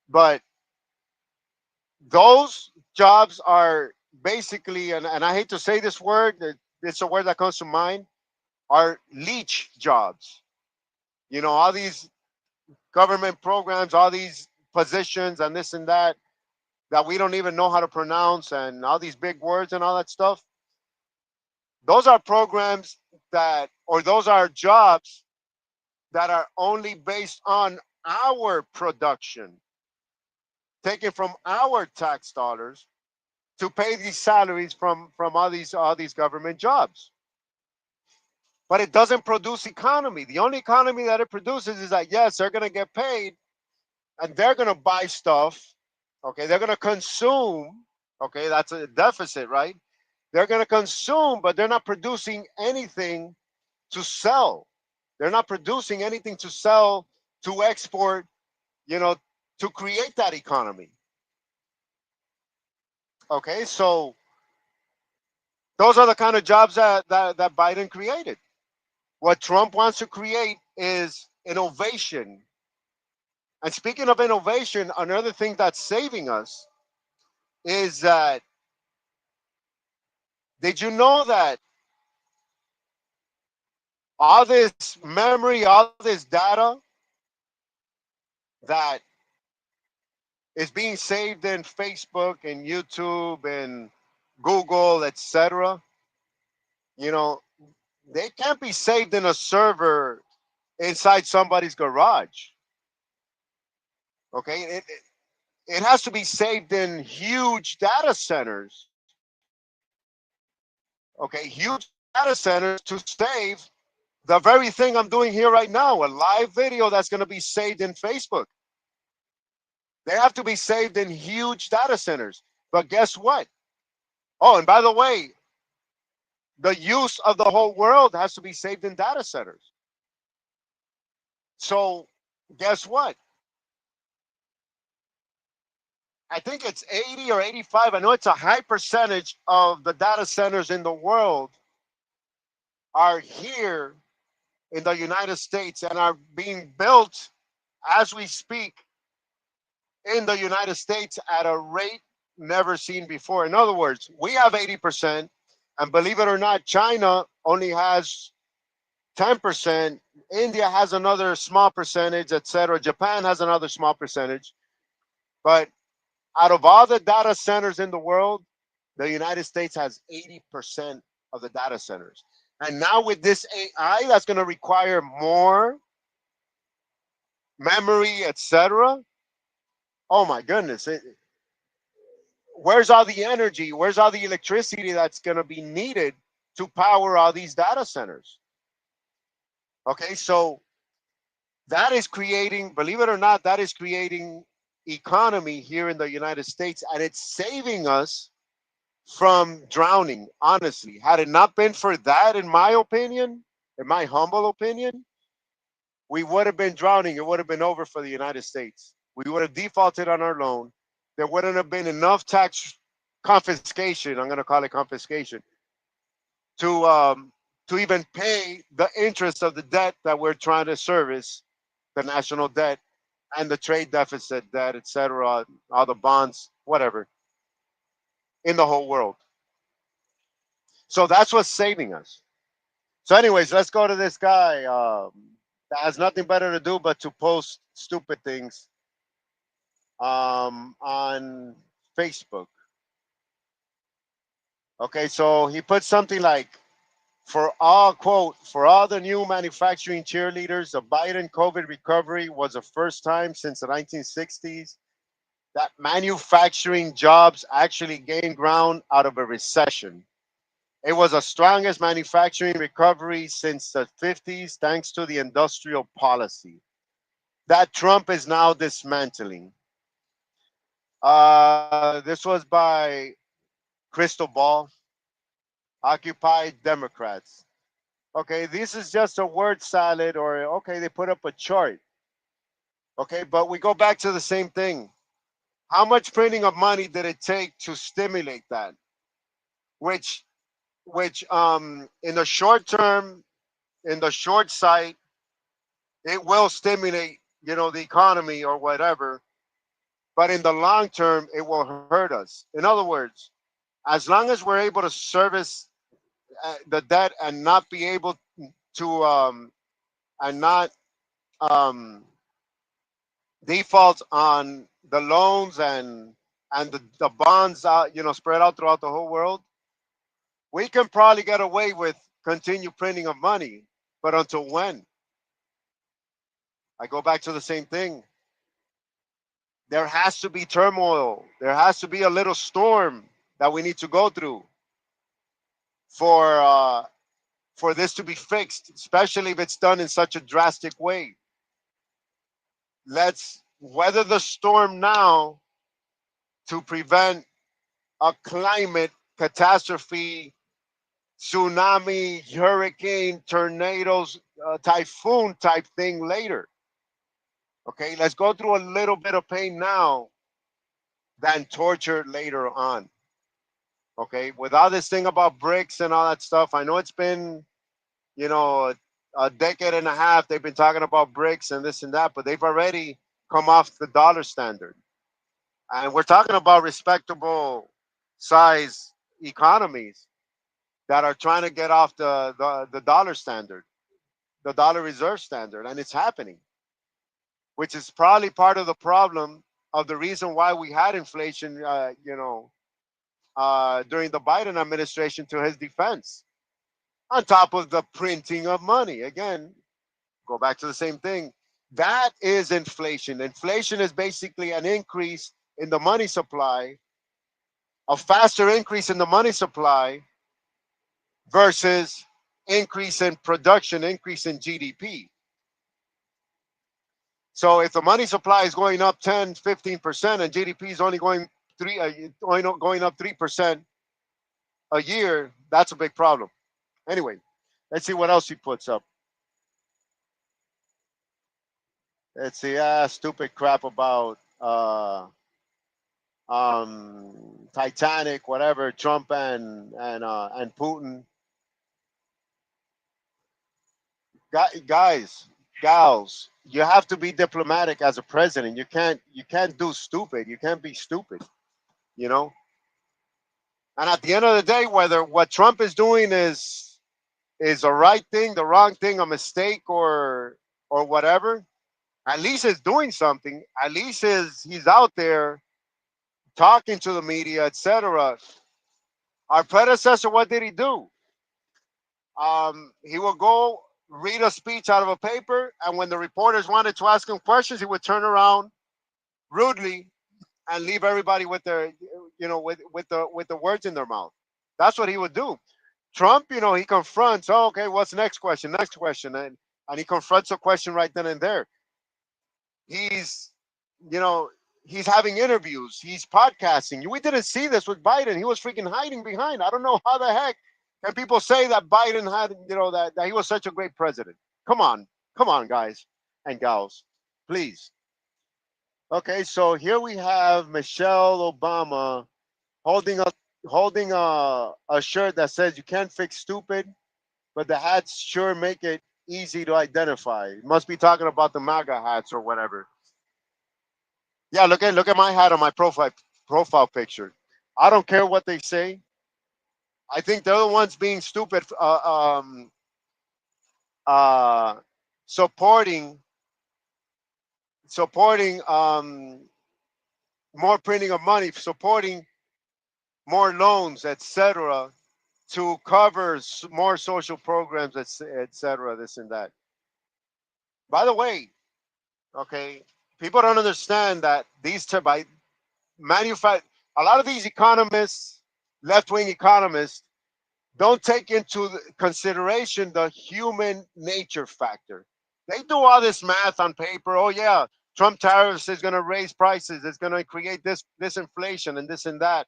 but those jobs are basically, and I hate to say this word, it's a word that comes to mind, are leech jobs. You know, all these government programs, all these positions, and this and that we don't even know how to pronounce, and all these big words and all that stuff. Those are programs or those are jobs that are only based on our production, taken from our tax dollars to pay these salaries from all these government jobs. But it doesn't produce economy. The only economy that it produces is that yes, they're going to get paid and they're going to buy stuff. Okay, they're going to consume. Okay, that's a deficit, right? They're going to consume, but they're not producing anything to sell. They're not producing anything to sell, to export, you know, to create that economy. Okay, so those are the kind of jobs that Biden created. What Trump wants to create is innovation. And speaking of innovation, another thing that's saving us is that, did you know that all this memory, all this data that is being saved in Facebook and YouTube and Google, etc., you know, they can't be saved in a server inside somebody's garage. Okay, it has to be saved in huge data centers. Okay, huge data centers to save the very thing I'm doing here right now, a live video that's going to be saved in Facebook. They have to be saved in huge data centers. But guess what? Oh, and by the way, the use of the whole world has to be saved in data centers. So guess what? I think it's 80 or 85. I know it's a high percentage of the data centers in the world are here in the United States and are being built as we speak in the United States at a rate never seen before. In other words, we have 80%, and believe it or not, China only has 10%. India has another small percentage, etc. Japan has another small percentage. But out of all the data centers in the world, the United States has 80% of the data centers. And now with this AI, that's going to require more memory, etc. Oh my goodness. Where's all the energy? Where's all the electricity that's going to be needed to power all these data centers? Okay, so that is creating, believe it or not, that is creating economy here in the United States, and it's saving us from drowning. Honestly, had it not been for that, in my opinion, in my humble opinion, we would have been drowning. It would have been over for the United States. We would have defaulted on our loan. There wouldn't have been enough tax confiscation. I'm going to call it confiscation to um, to even pay the interest of the debt that we're trying to service, the national debt and the trade deficit debt, etc., all the bonds, whatever, in the whole world. So that's what's saving us. So, anyways, let's go to this guy that has nothing better to do but to post stupid things on Facebook. Okay, so he put something like, for all, quote, for all the new manufacturing cheerleaders, the Biden COVID recovery was the first time since the 1960s that manufacturing jobs actually gained ground out of a recession. It was the strongest manufacturing recovery since the 50s, thanks to the industrial policy that Trump is now dismantling. This was by Crystal Ball, Occupy Democrats. Okay, this is just a word salad, or okay, they put up a chart. Okay, but we go back to the same thing. How much printing of money did it take to stimulate that? Which, in the short term, in the short sight, it will stimulate, the economy or whatever. But in the long term, it will hurt us. In other words, as long as we're able to service the debt and not be able to and not um, default on the loans and the bonds spread out throughout the whole world, we can probably get away with continued printing of money. But until when? I go back to the same thing. There has to be turmoil. There has to be a little storm that we need to go through for for this to be fixed, especially if it's done in such a drastic way. Let's weather the storm now to prevent a climate catastrophe, tsunami, hurricane, tornadoes, typhoon type thing later. Okay, let's go through a little bit of pain now than torture later on. Okay, with all this thing about bricks and all that stuff, I know it's been, you know, a decade and a half. They've been talking about bricks and this and that, but they've already come off the dollar standard. And we're talking about respectable size economies that are trying to get off the dollar standard, the dollar reserve standard, and it's happening, which is probably part of the problem of the reason why we had inflation, during the Biden administration, to his defense, on top of the printing of money. Again, go back to the same thing. That is inflation. Inflation is basically an increase in the money supply, a faster increase in the money supply versus increase in production, increase in GDP. So if the money supply is going up 10, 15% and GDP is only going up 3% a year, that's a big problem. Anyway, let's see what else he puts up. Let's see, stupid crap about Titanic, whatever, Trump and Putin. Guys, gals, you have to be diplomatic as a president. You can't do stupid. You can't be stupid, you know. And at the end of the day, whether what Trump is doing is a right thing, the wrong thing, a mistake, or whatever, at least he's doing something. At least he's out there talking to the media, etc. Our predecessor, what did he do? He would go read a speech out of a paper, and when the reporters wanted to ask him questions, he would turn around rudely and leave everybody with their, with the words in their mouth. That's what he would do. Trump, he confronts. Oh, okay, what's the next question? Next question, and he confronts a question right then and there. He's, you know, he's having interviews. He's podcasting. We didn't see this with Biden. He was freaking hiding behind. I don't know how the heck can people say that Biden had, that he was such a great president. Come on, guys. and gals, please. Okay, so here we have Michelle Obama holding a holding a shirt that says you can't fix stupid, but the hats sure make it easy to identify. Must be talking about the MAGA hats or whatever. Yeah, look at my hat on my profile picture. I don't care what they say. I think they're the ones being stupid, uh, supporting supporting more printing of money, supporting more loans, etc., to cover more social programs, etc., this and that. By the way, okay, people don't understand that by manufact a lot of these economists, left wing economists, don't take into consideration the human nature factor. They do all this math on paper. Oh yeah, Trump tariffs is going to raise prices. It's going to create this inflation and this and that.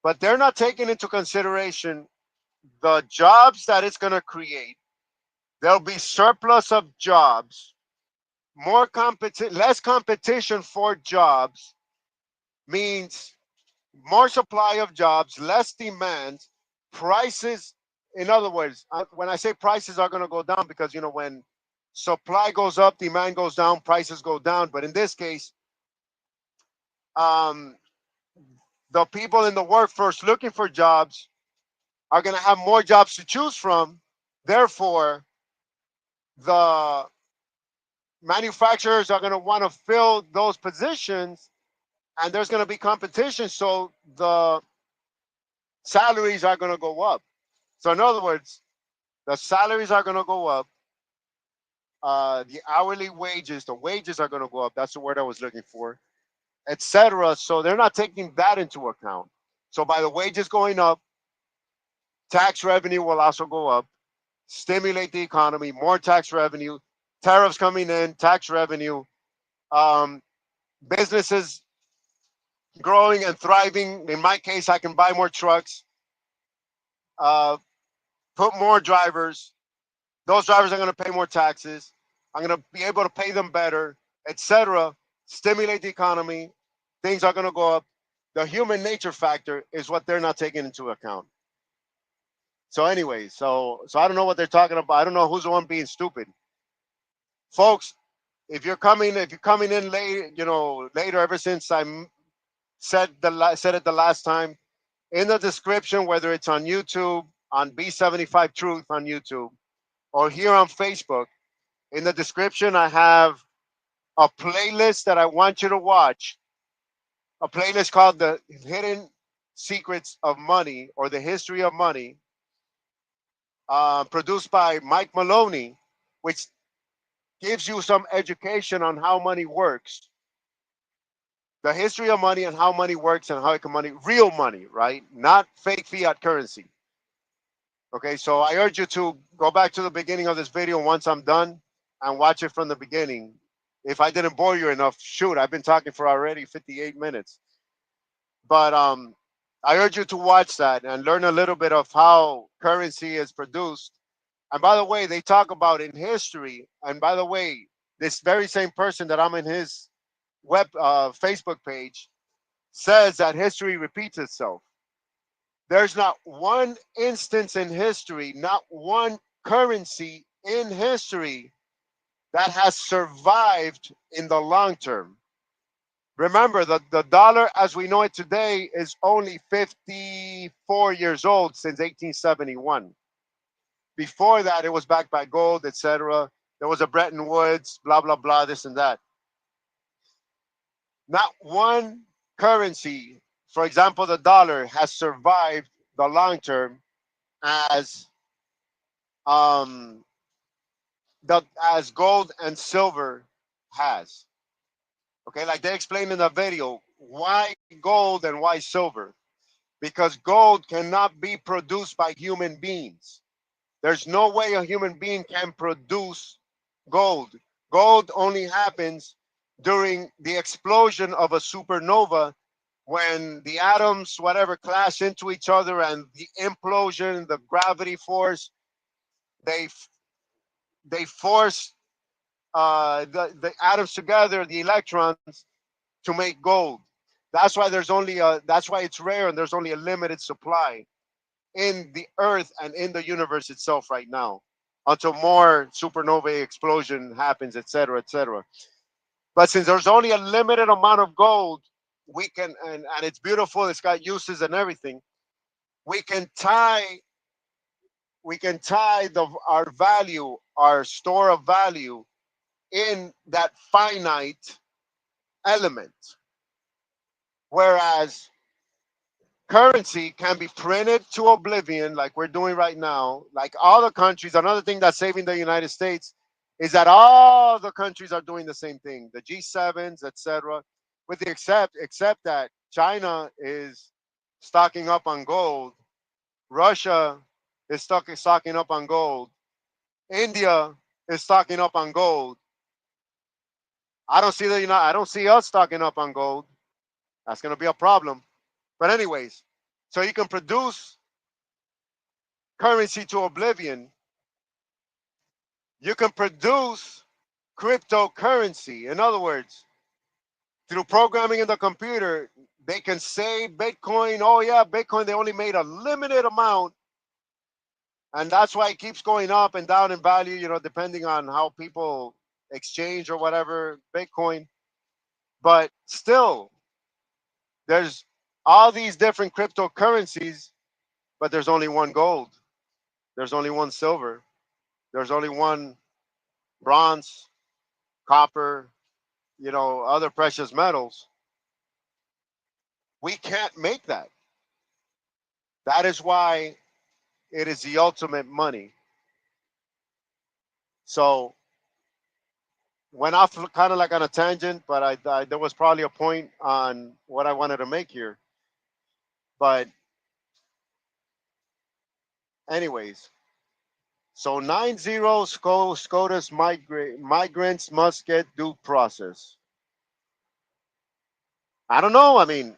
But they're not taking into consideration the jobs that it's going to create. There'll be surplus of jobs, less competition for jobs means more supply of jobs, less demand, prices. In other words, when I say prices are going to go down, because when supply goes up, demand goes down, prices go down. But in this case, um, the people in the workforce looking for jobs are going to have more jobs to choose from. Therefore, the manufacturers are going to want to fill those positions, and there's going to be competition. So the salaries are going to go up. So in other words, the salaries are going to go up. The hourly wages, the wages are going to go up. That's the word I was looking for, etc. So they're not taking that into account. So by the wages going up, tax revenue will also go up, stimulate the economy, more tax revenue, tariffs coming in, tax revenue, um, businesses growing and thriving. In my case, I can buy more trucks, uh, put more drivers. Those drivers are going to pay more taxes. I'm going to be able to pay them better, etc. Stimulate the economy. Things are going to go up. The human nature factor is what they're not taking into account. So anyway, so I don't know what they're talking about. I don't know who's the one being stupid, folks. If you're coming in late, later. Ever since said it the last time, in the description, whether it's on YouTube, on B75 Truth on YouTube, or here on Facebook, in the description, I have a playlist that I want you to watch. A playlist called "The Hidden Secrets of Money" or "The History of Money," produced by Mike Maloney, which gives you some education on how money works, the history of money and how money works and how it can money, real money, right? Not fake fiat currency. Okay, so I urge you to go back to the beginning of this video once I'm done and watch it from the beginning. If I didn't bore you enough, shoot, I've been talking for already 58 minutes. But I urge you to watch that and learn a little bit of how currency is produced. And by the way, they talk about in history. And by the way, this very same person that I'm in his Facebook page says that history repeats itself. There's not one instance in history, not one currency in history that has survived in the long term. Remember, the dollar as we know it today is only 54 years old since 1871. Before that, it was backed by gold, etc. There was a Bretton Woods, blah, blah, blah, this and that. Not one currency, for example, the dollar, has survived the long term as um, as gold and silver has. Okay, like they explained in the video, why gold and why silver? Because gold cannot be produced by human beings. There's no way a human being can produce gold. Gold only happens during the explosion of a supernova when the atoms, whatever, clash into each other and the implosion, the gravity force, they they force the atoms together, the electrons, to make gold. That's why it's rare and there's only a limited supply in the Earth and in the universe itself right now, until more supernova explosion happens, etc., etc. But since there's only a limited amount of gold, we can and it's beautiful. It's got uses and everything. We can tie our value, our store of value, in that finite element. Whereas currency can be printed to oblivion, like we're doing right now, like all the countries. Another thing that's saving the United States is that all the countries are doing the same thing, the G7s, etc., with the except that China is stocking up on gold, Russia is stocking up on gold, India is stocking up on gold. I don't see us stocking up on gold. That's going to be a problem. But anyways, so you can produce currency to oblivion. You can produce cryptocurrency. In other words, through programming in the computer, they can say Bitcoin, oh yeah, Bitcoin, they only made a limited amount. And that's why it keeps going up and down in value, depending on how people exchange or whatever Bitcoin. But still, there's all these different cryptocurrencies, but there's only one gold. There's only one silver. There's only one bronze, copper, other precious metals. We can't make that. That is why it is the ultimate money. So went off kind of like on a tangent, but there was probably a point on what I wanted to make here. But anyways, so 9-0 SCOTUS migrants must get due process. I don't know. I mean,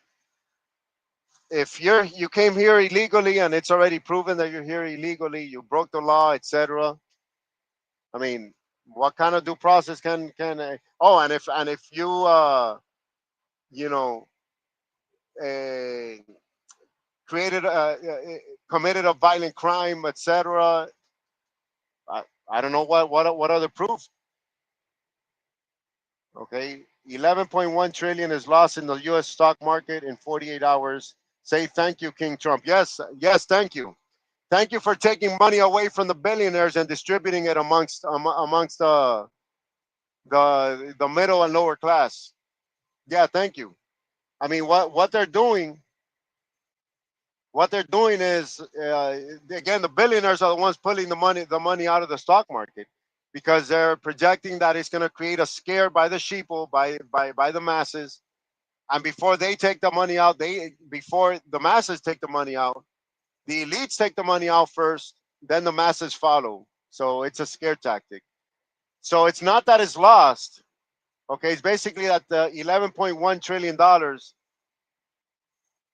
if you came here illegally and it's already proven that you're here illegally, you broke the law, etc. I mean, what kind of due process can? Oh, and if you you know uh, created committed a violent crime, etc. I, I don't know what other proof. Okay, 11.1 trillion is lost in the U.S. stock market in 48 hours. Say thank you, King Trump. Yes, yes, thank you. Thank you for taking money away from the billionaires and distributing it amongst the middle and lower class. Yeah, thank you. I mean, what they're doing is again, the billionaires are the ones pulling the money out of the stock market, because they're projecting that it's going to create a scare by the sheeple, by the masses. And before they take the money out, before the masses take the money out, the elites take the money out first, then the masses follow. So it's a scare tactic. So it's not that it's lost. Okay, it's basically that the $11.1 trillion,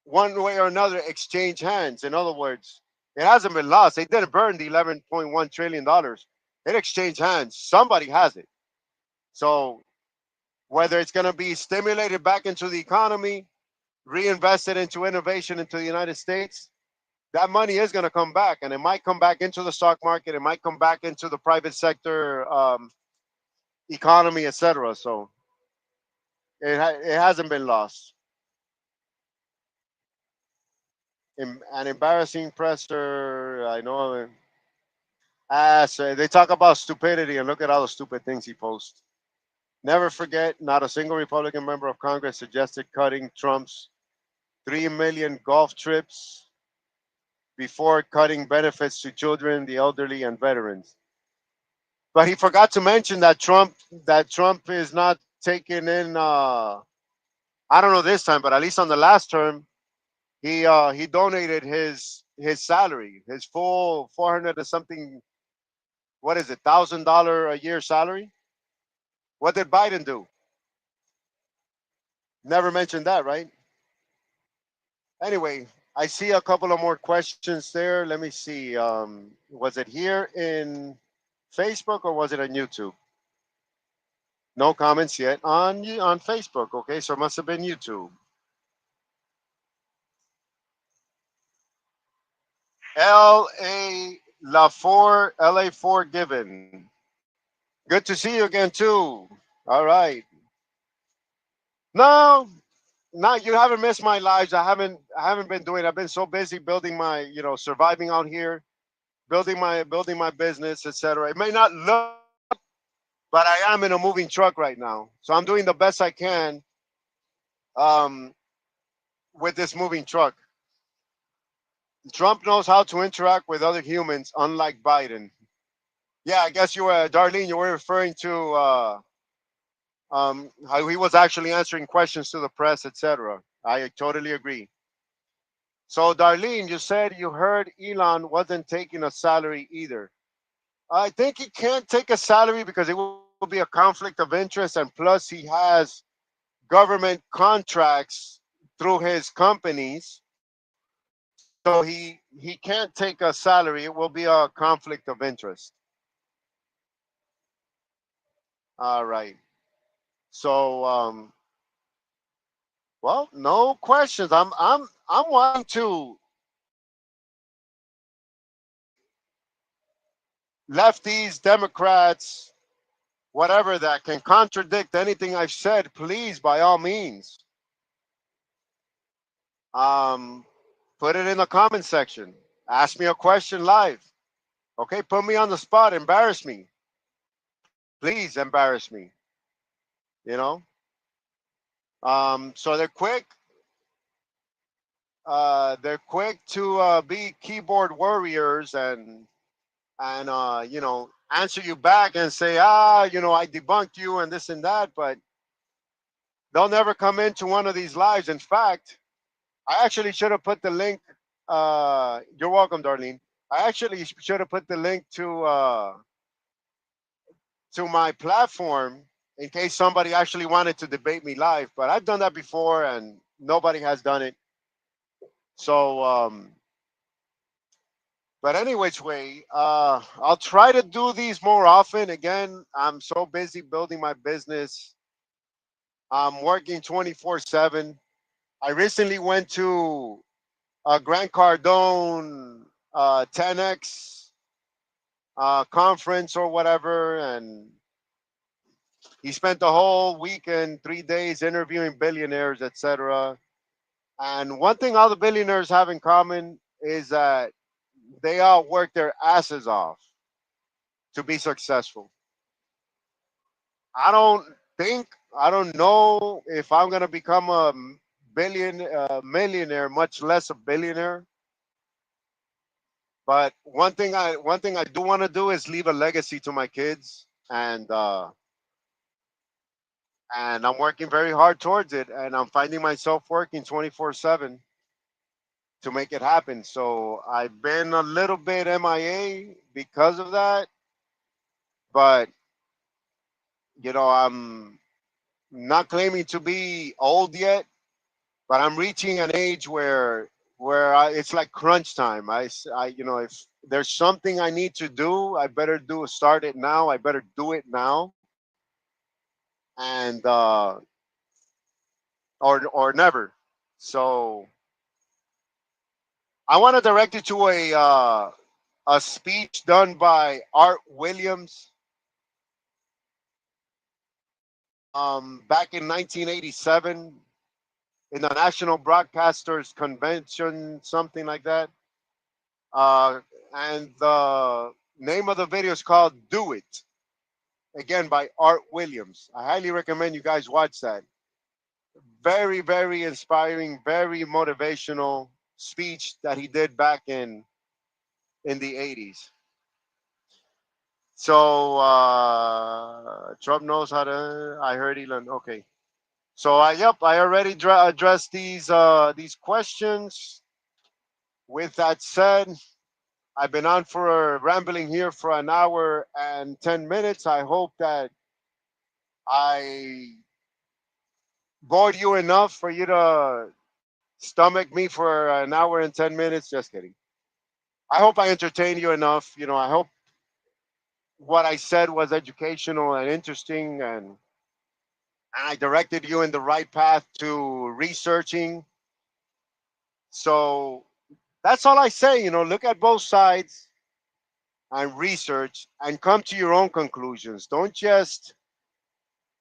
one way or another, exchange hands. In other words, it hasn't been lost. They didn't burn the $11.1 trillion. It exchanged hands. Somebody has it. So whether it's going to be stimulated back into the economy, reinvested into innovation into the United States, that money is going to come back, and it might come back into the stock market. It might come back into the private sector economy, etc. So it hasn't been lost. An embarrassing presser. I know. So they talk about stupidity, and look at all the stupid things he posts. Never forget, not a single Republican member of Congress suggested cutting Trump's 3 million golf trips before cutting benefits to children, the elderly, and veterans. But he forgot to mention that Trump is not taking in. I don't know this time, but at least on the last term, he donated his salary, his full 400 or something. What is it, $1,000 a year salary? What did Biden do? Never mentioned that, right? Anyway, I see a couple of more questions there. Let me see. Was it here in Facebook or was it on YouTube? No comments yet on Facebook. Okay, so it must have been YouTube. L.A. LA4 given. Good to see you again too. All right. No, no, you haven't missed my lives. I haven't been doing. I've been so busy building my, surviving out here, building my business, etc. It may not look like it, but I am in a moving truck right now. So I'm doing the best I can um with this moving truck. Trump knows how to interact with other humans, unlike Biden. Yeah, I guess you were Darlene. You were referring to how he was actually answering questions to the press, etc. I totally agree. So, Darlene, you said you heard Elon wasn't taking a salary either. I think he can't take a salary because it will be a conflict of interest, and plus he has government contracts through his companies. So he can't take a salary. It will be a conflict of interest. All right. So well, no questions. I'm wanting to lefties, Democrats, whatever that can contradict anything I've said, please, by all means, um, put it in the comment section. Ask me a question live. Okay, put me on the spot. Embarrass me. Please embarrass me. You know. So they're quick. They're quick to be keyboard warriors and answer you back and say, I debunked you and this and that, but they'll never come into one of these lives. In fact, I actually should have put the link. You're welcome, Darlene. I actually should have put the link to my platform in case somebody actually wanted to debate me live. But I've done that before, and nobody has done it. So, but anyways, way, I'll try to do these more often. Again, I'm so busy building my business. I'm working 24/7. I recently went to a Grant Cardone 10x conference or whatever, and he spent the whole weekend, 3 days interviewing billionaires, etc. And one thing all the billionaires have in common is that they all work their asses off to be successful. I don't think, I don't know if I'm gonna become a millionaire, much less a billionaire. But one thing I do want to do is leave a legacy to my kids, and I'm working very hard towards it, and I'm finding myself working 24/7 to make it happen. So I've been a little bit MIA because of that, but I'm not claiming to be old yet, but I'm reaching an age where it's like crunch time. If there's something I need to do, I better start it now. I better do it now, and or never. So I want to direct you to a speech done by Art Williams back in 1987 in the National Broadcasters Convention, something like that. Uh, and the name of the video is called "Do It." Again, by Art Williams. I highly recommend you guys watch that. Very, very inspiring, very motivational speech that he did back in the 80s. So Trump knows how to. I heard Elon. Okay. So I already addressed these questions. With that said, I've been on for rambling here for an hour and 10 minutes. I hope that I bored you enough for you to stomach me for an hour and 10 minutes. Just kidding. I hope I entertained you enough. I hope what I said was educational and interesting, and and I directed you in the right path to researching. So that's all I say. Look at both sides and research and come to your own conclusions. Don't just,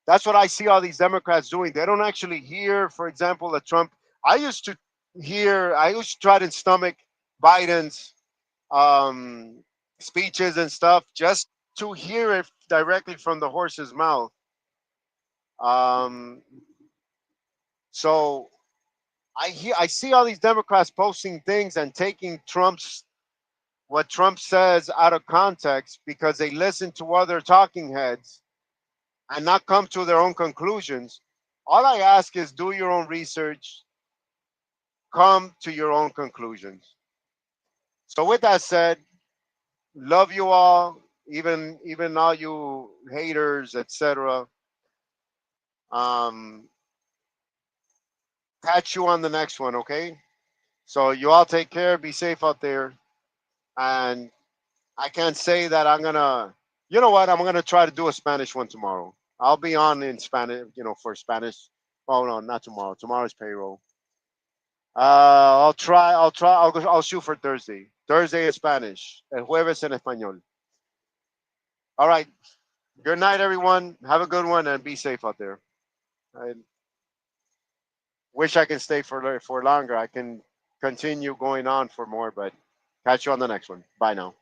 that's what I see all these Democrats doing. They don't actually hear, for example, that Trump, I used to I used to try to stomach Biden's um, speeches and stuff just to hear it directly from the horse's mouth. Um, so I see all these Democrats posting things and taking Trump's what Trump says out of context because they listen to other talking heads and not come to their own conclusions. All I ask is do your own research, come to your own conclusions. So with that said, love you all, even all you haters, etc. Um, catch you on the next one, okay? So you all take care, be safe out there, and I can't say that I'm gonna. You know what? I'm gonna try to do a Spanish one tomorrow. I'll be on in Spanish, for Spanish. Oh no, not tomorrow. Tomorrow's payroll. I'll try. I'll try. I'll shoot for Thursday. Thursday in Spanish. El jueves en español. All right. Good night, everyone. Have a good one and be safe out there. I wish I can stay for longer. I can continue going on for more, but catch you on the next one. Bye now.